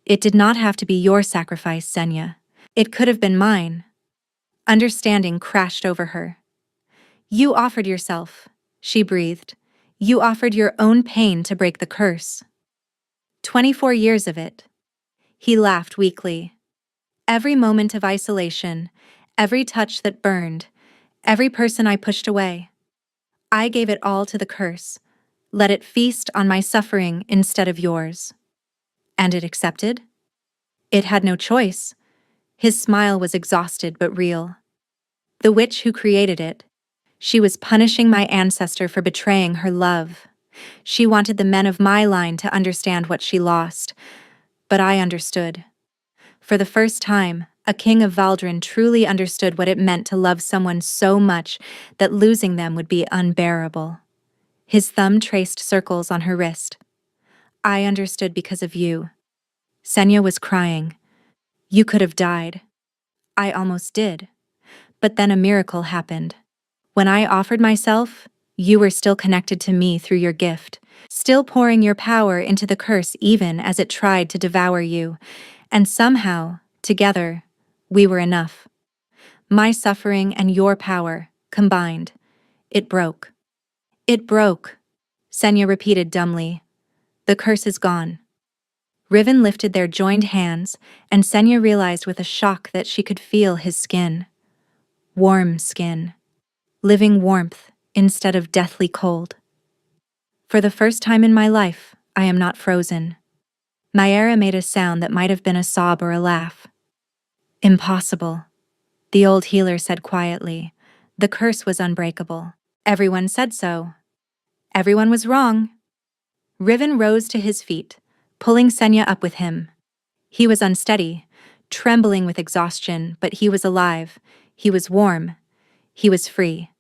It did not have to be your sacrifice, Senya. It could have been mine." Understanding crashed over her. "You offered yourself," she breathed. "You offered your own pain to break the curse." 24 years of it. He laughed weakly. "Every moment of isolation, every touch that burned, every person I pushed away. I gave it all to the curse. Let it feast on my suffering instead of yours." "And it accepted?" "It had no choice." His smile was exhausted but real. "The witch who created it. She was punishing my ancestor for betraying her love. She wanted the men of my line to understand what she lost. But I understood. For the first time, a king of Valdrin truly understood what it meant to love someone so much that losing them would be unbearable." His thumb traced circles on her wrist. "I understood because of you." Senya was crying. "You could have died." "I almost did. But then a miracle happened. When I offered myself, you were still connected to me through your gift, still pouring your power into the curse even as it tried to devour you. And somehow, together, we were enough. My suffering and your power, combined. It broke." "It broke," Senya repeated dumbly. "The curse is gone." Riven lifted their joined hands, and Senya realized with a shock that she could feel his skin. Warm skin. Living warmth instead of deathly cold. For the first time in my life, I am not frozen. Mayra made a sound that might have been a sob or a laugh. Impossible, the old healer said quietly. The curse was unbreakable. Everyone said so. Everyone was wrong. Riven rose to his feet, pulling Senya up with him. He was unsteady, trembling with exhaustion, but he was alive. He was warm. He was free.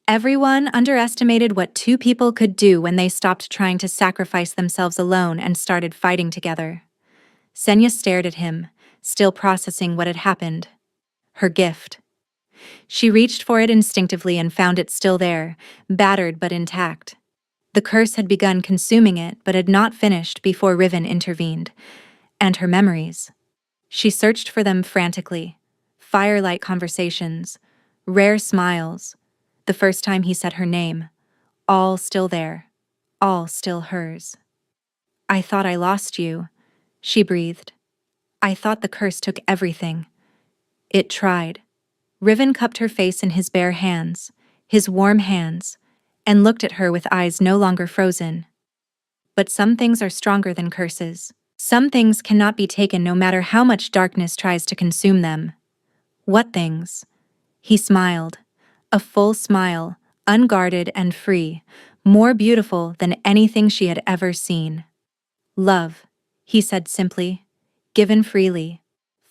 Everyone underestimated what two people could do when they stopped trying to sacrifice themselves alone and started fighting together. Senya stared at him, still processing what had happened. Her gift. She reached for it instinctively and found it still there, battered but intact. The curse had begun consuming it but had not finished before Riven intervened. And her memories. She searched for them frantically. Firelight conversations, rare smiles, the first time he said her name, all still there, all still hers. I thought I lost you, she breathed. I thought the curse took everything. It tried. Riven cupped her face in his bare hands, his warm hands, and looked at her with eyes no longer frozen. But some things are stronger than curses. Some things cannot be taken no matter how much darkness tries to consume them. What things? He smiled. A full smile, unguarded and free, more beautiful than anything she had ever seen. Love, he said simply, given freely,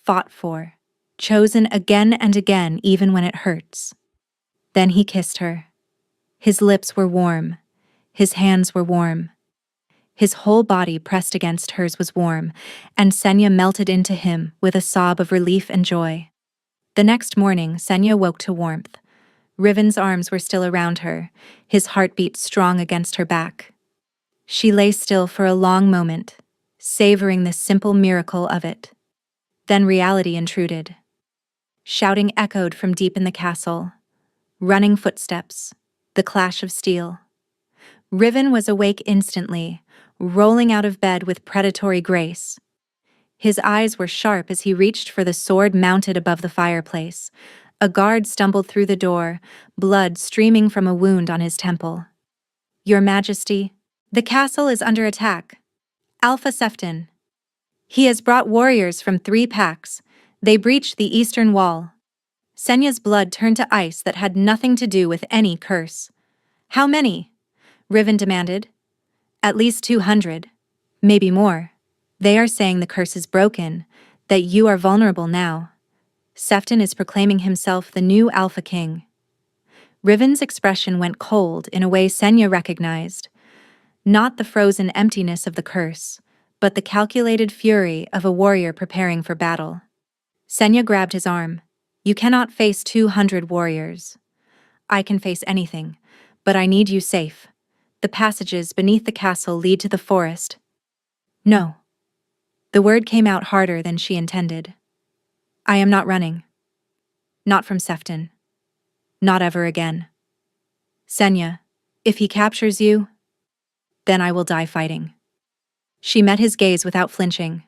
fought for, chosen again and again even when it hurts. Then he kissed her. His lips were warm. His hands were warm. His whole body pressed against hers was warm, and Senya melted into him with a sob of relief and joy. The next morning, Senya woke to warmth. Riven's arms were still around her, his heartbeat strong against her back. She lay still for a long moment, savoring the simple miracle of it. Then reality intruded. Shouting echoed from deep in the castle. Running footsteps, the clash of steel. Riven was awake instantly, rolling out of bed with predatory grace. His eyes were sharp as he reached for the sword mounted above the fireplace. A guard stumbled through the door, blood streaming from a wound on his temple. Your Majesty, the castle is under attack. Alpha Sefton. He has brought warriors from 3 packs. They breached the eastern wall. Senya's blood turned to ice that had nothing to do with any curse. How many? Riven demanded. At least 200. Maybe more. They are saying the curse is broken, that you are vulnerable now. Sefton is proclaiming himself the new Alpha King. Riven's expression went cold in a way Senya recognized. Not the frozen emptiness of the curse, but the calculated fury of a warrior preparing for battle. Senya grabbed his arm. You cannot face 200 warriors. I can face anything, but I need you safe. The passages beneath the castle lead to the forest. No. The word came out harder than she intended. I am not running. Not from Sefton. Not ever again. Senya, if he captures you, then I will die fighting. She met his gaze without flinching.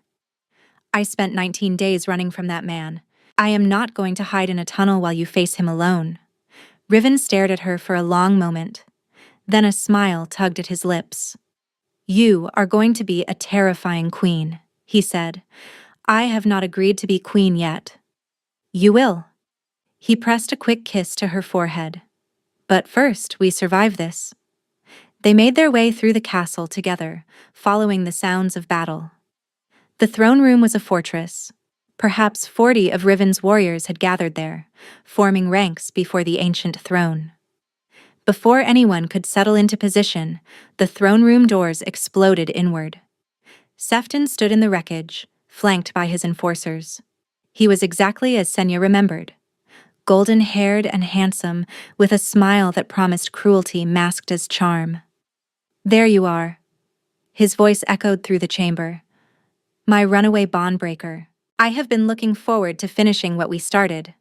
I spent 19 days running from that man. I am not going to hide in a tunnel while you face him alone. Riven stared at her for a long moment. Then a smile tugged at his lips. You are going to be a terrifying queen, he said. I have not agreed to be queen yet. You will. He pressed a quick kiss to her forehead. But first, we survive this. They made their way through the castle together, following the sounds of battle. The throne room was a fortress. Perhaps 40 of Riven's warriors had gathered there, forming ranks before the ancient throne. Before anyone could settle into position, the throne room doors exploded inward. Sefton stood in the wreckage, flanked by his enforcers. He was exactly as Senya remembered. Golden-haired and handsome, with a smile that promised cruelty masked as charm. There you are. His voice echoed through the chamber. My runaway bondbreaker. I have been looking forward to finishing what we started.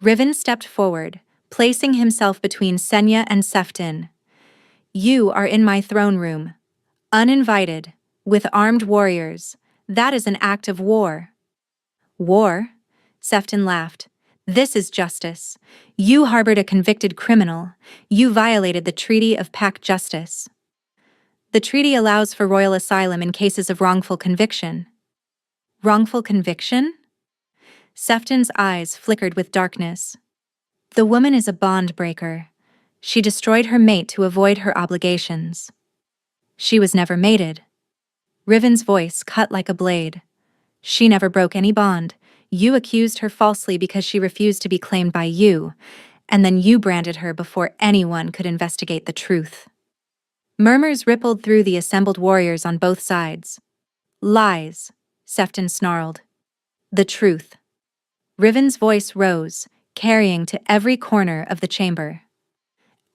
Riven stepped forward, placing himself between Senya and Sefton. You are in my throne room. Uninvited, With armed warriors. That is an act of war. War? Sefton laughed. This is justice. You harbored a convicted criminal. You violated the Treaty of Pact Justice. The treaty allows for royal asylum in cases of wrongful conviction. Wrongful conviction? Sefton's eyes flickered with darkness. The woman is a bond breaker. She destroyed her mate to avoid her obligations. She was never mated. Riven's voice cut like a blade. She never broke any bond. You accused her falsely because she refused to be claimed by you, and then you branded her before anyone could investigate the truth. Murmurs rippled through the assembled warriors on both sides. Lies, Sefton snarled. The truth. Riven's voice rose, carrying to every corner of the chamber.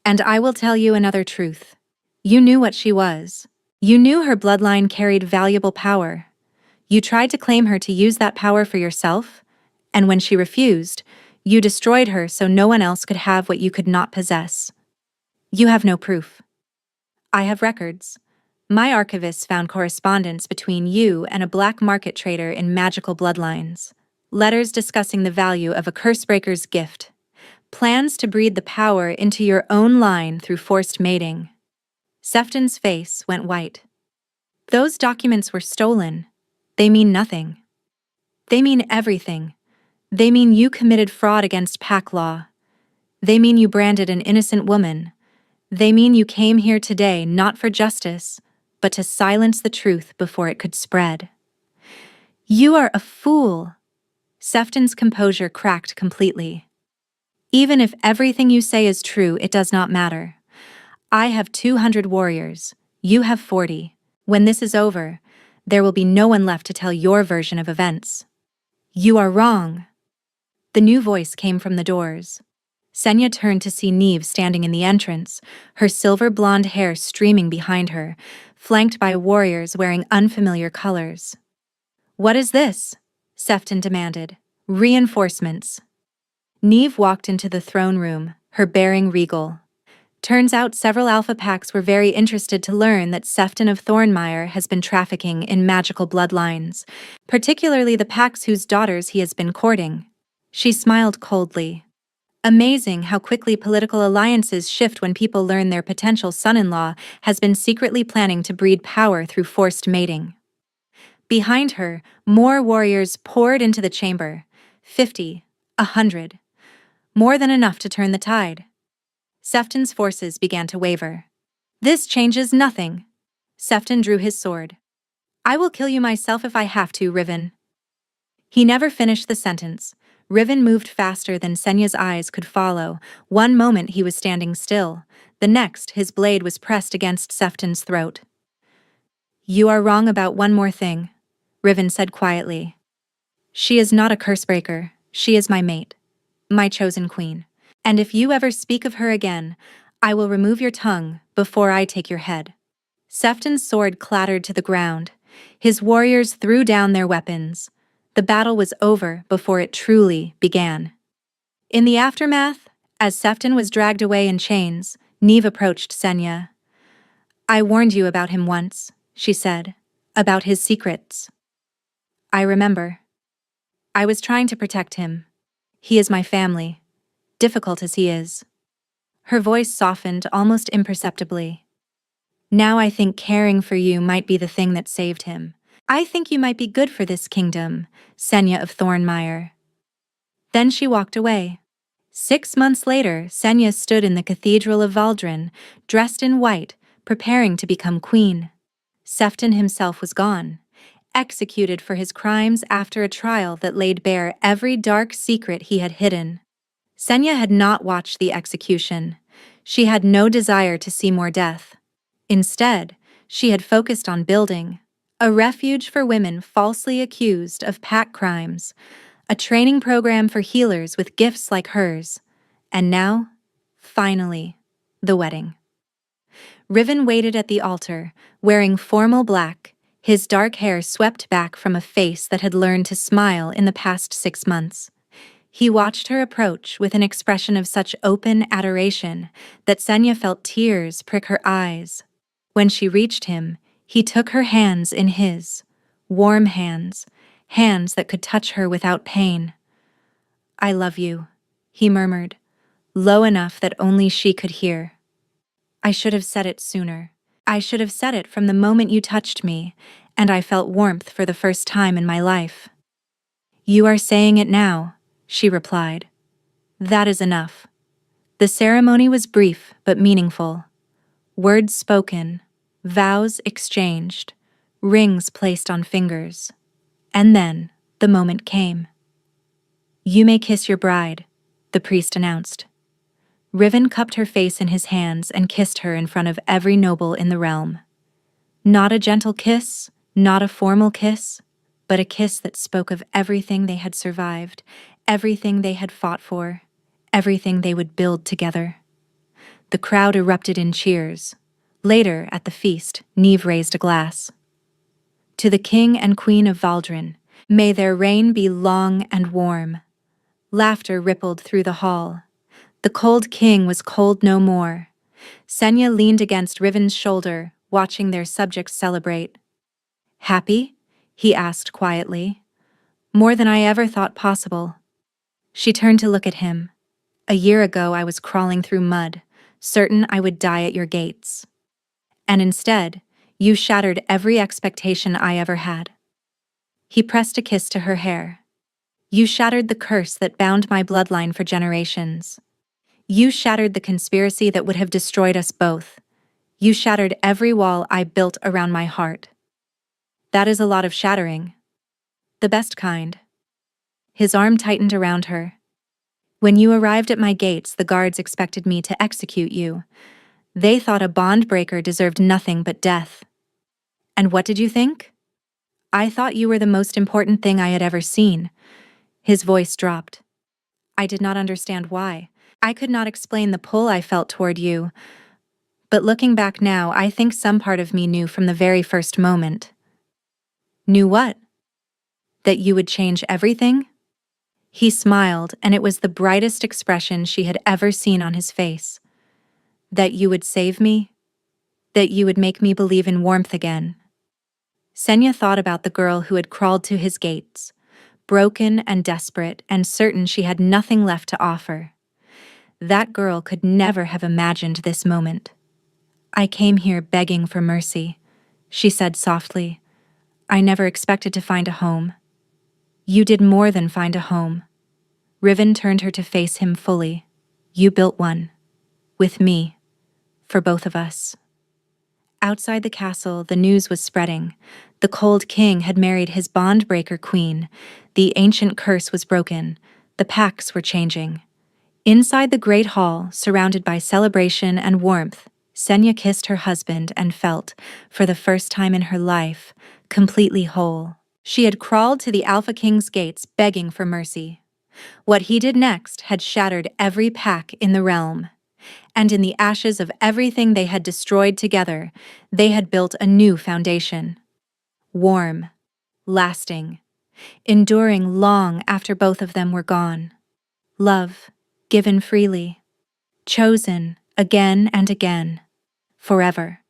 And I will tell you another truth. You knew what she was. You knew her bloodline carried valuable power. You tried to claim her to use that power for yourself, and when she refused, you destroyed her so no one else could have what you could not possess. You have no proof. I have records. My archivists found correspondence between you and a black market trader in magical bloodlines. Letters discussing the value of a Cursebreaker's gift. Plans to breed the power into your own line through forced mating. Sefton's face went white. Those documents were stolen. They mean nothing. They mean everything. They mean you committed fraud against pack law. They mean you branded an innocent woman. They mean you came here today not for justice, but to silence the truth before it could spread. You are a fool. Sefton's composure cracked completely. Even if everything you say is true, it does not matter. I have 200 warriors. You have 40. When this is over, there will be no one left to tell your version of events. You are wrong. The new voice came from the doors. Senya turned to see Neve standing in the entrance, her silver blonde hair streaming behind her, flanked by warriors wearing unfamiliar colors. What is this? Sefton demanded. Reinforcements. Neve walked into the throne room, her bearing regal. Turns out several Alpha Packs were very interested to learn that Sefton of Thornmire has been trafficking in magical bloodlines, particularly the Packs whose daughters he has been courting. She smiled coldly. Amazing how quickly political alliances shift when people learn their potential son-in-law has been secretly planning to breed power through forced mating. Behind her, more warriors poured into the chamber. 50, 100. More than enough to turn the tide. Sefton's forces began to waver. This changes nothing. Sefton drew his sword. I will kill you myself if I have to, Riven. He never finished the sentence. Riven moved faster than Senya's eyes could follow. One moment he was standing still. The next, his blade was pressed against Sefton's throat. You are wrong about one more thing, Riven said quietly. She is not a Cursebreaker. She is my mate. My chosen queen. And if you ever speak of her again, I will remove your tongue before I take your head. Sefton's sword clattered to the ground. His warriors threw down their weapons. The battle was over before it truly began. In the aftermath, as Sefton was dragged away in chains, Neve approached Senya. I warned you about him once, she said, about his secrets. I remember. I was trying to protect him. He is my family. Difficult as he is. Her voice softened almost imperceptibly. Now I think caring for you might be the thing that saved him. I think you might be good for this kingdom, Senya of Thornmire. Then she walked away. 6 months later, Senya stood in the Cathedral of Valdrin, dressed in white, preparing to become queen. Sefton himself was gone, executed for his crimes after a trial that laid bare every dark secret he had hidden. Senya had not watched the execution. She had no desire to see more death. Instead, she had focused on building a refuge for women falsely accused of pack crimes, a training program for healers with gifts like hers, and now, finally, the wedding. Riven waited at the altar, wearing formal black, his dark hair swept back from a face that had learned to smile in the past 6 months. He watched her approach with an expression of such open adoration that Senya felt tears prick her eyes. When she reached him, He took her hands in his, warm hands, hands that could touch her without pain. "I love you," he murmured, low enough that only she could hear. "I should have said it sooner. I should have said it from the moment you touched me, and I felt warmth for the first time in my life." "You are saying it now," she replied. "That is enough." The ceremony was brief but meaningful. Words spoken, vows exchanged, rings placed on fingers. And then the moment came. "You may kiss your bride," the priest announced. Riven cupped her face in his hands and kissed her in front of every noble in the realm. Not a gentle kiss, not a formal kiss, but a kiss that spoke of everything they had survived, everything they had fought for, everything they would build together. The crowd erupted in cheers. Later, at the feast, Neve raised a glass. "To the King and Queen of Valdrin, may their reign be long and warm." Laughter rippled through the hall. The cold king was cold no more. Senya leaned against Riven's shoulder, watching their subjects celebrate. "Happy?" he asked quietly. "More than I ever thought possible." She turned to look at him. "A year ago I was crawling through mud, certain I would die at your gates. And instead, you shattered every expectation I ever had." He pressed a kiss to her hair. "You shattered the curse that bound my bloodline for generations. You shattered the conspiracy that would have destroyed us both. You shattered every wall I built around my heart." "That is a lot of shattering. The best kind." His arm tightened around her. "When you arrived at my gates, the guards expected me to execute you. They thought a bond breaker deserved nothing but death. And what did you think? I thought you were the most important thing I had ever seen." His voice dropped. "I did not understand why. I could not explain the pull I felt toward you. But looking back now, I think some part of me knew from the very first moment." "Knew what?" "That you would change everything?" He smiled, and it was the brightest expression she had ever seen on his face. "That you would save me? That you would make me believe in warmth again." Senya thought about the girl who had crawled to his gates, broken and desperate and certain she had nothing left to offer. That girl could never have imagined this moment. "I came here begging for mercy," she said softly. "I never expected to find a home." "You did more than find a home." Riven turned her to face him fully. "You built one. With me. For both of us." Outside the castle, the news was spreading. The cold king had married his bond-breaker queen. The ancient curse was broken. The pacts were changing. Inside the great hall, surrounded by celebration and warmth, Senya kissed her husband and felt, for the first time in her life, completely whole. She had crawled to the Alpha King's gates begging for mercy. What he did next had shattered every pact in the realm. And in the ashes of everything they had destroyed together, they had built a new foundation. Warm, lasting, enduring long after both of them were gone. Love, given freely, chosen again and again, forever.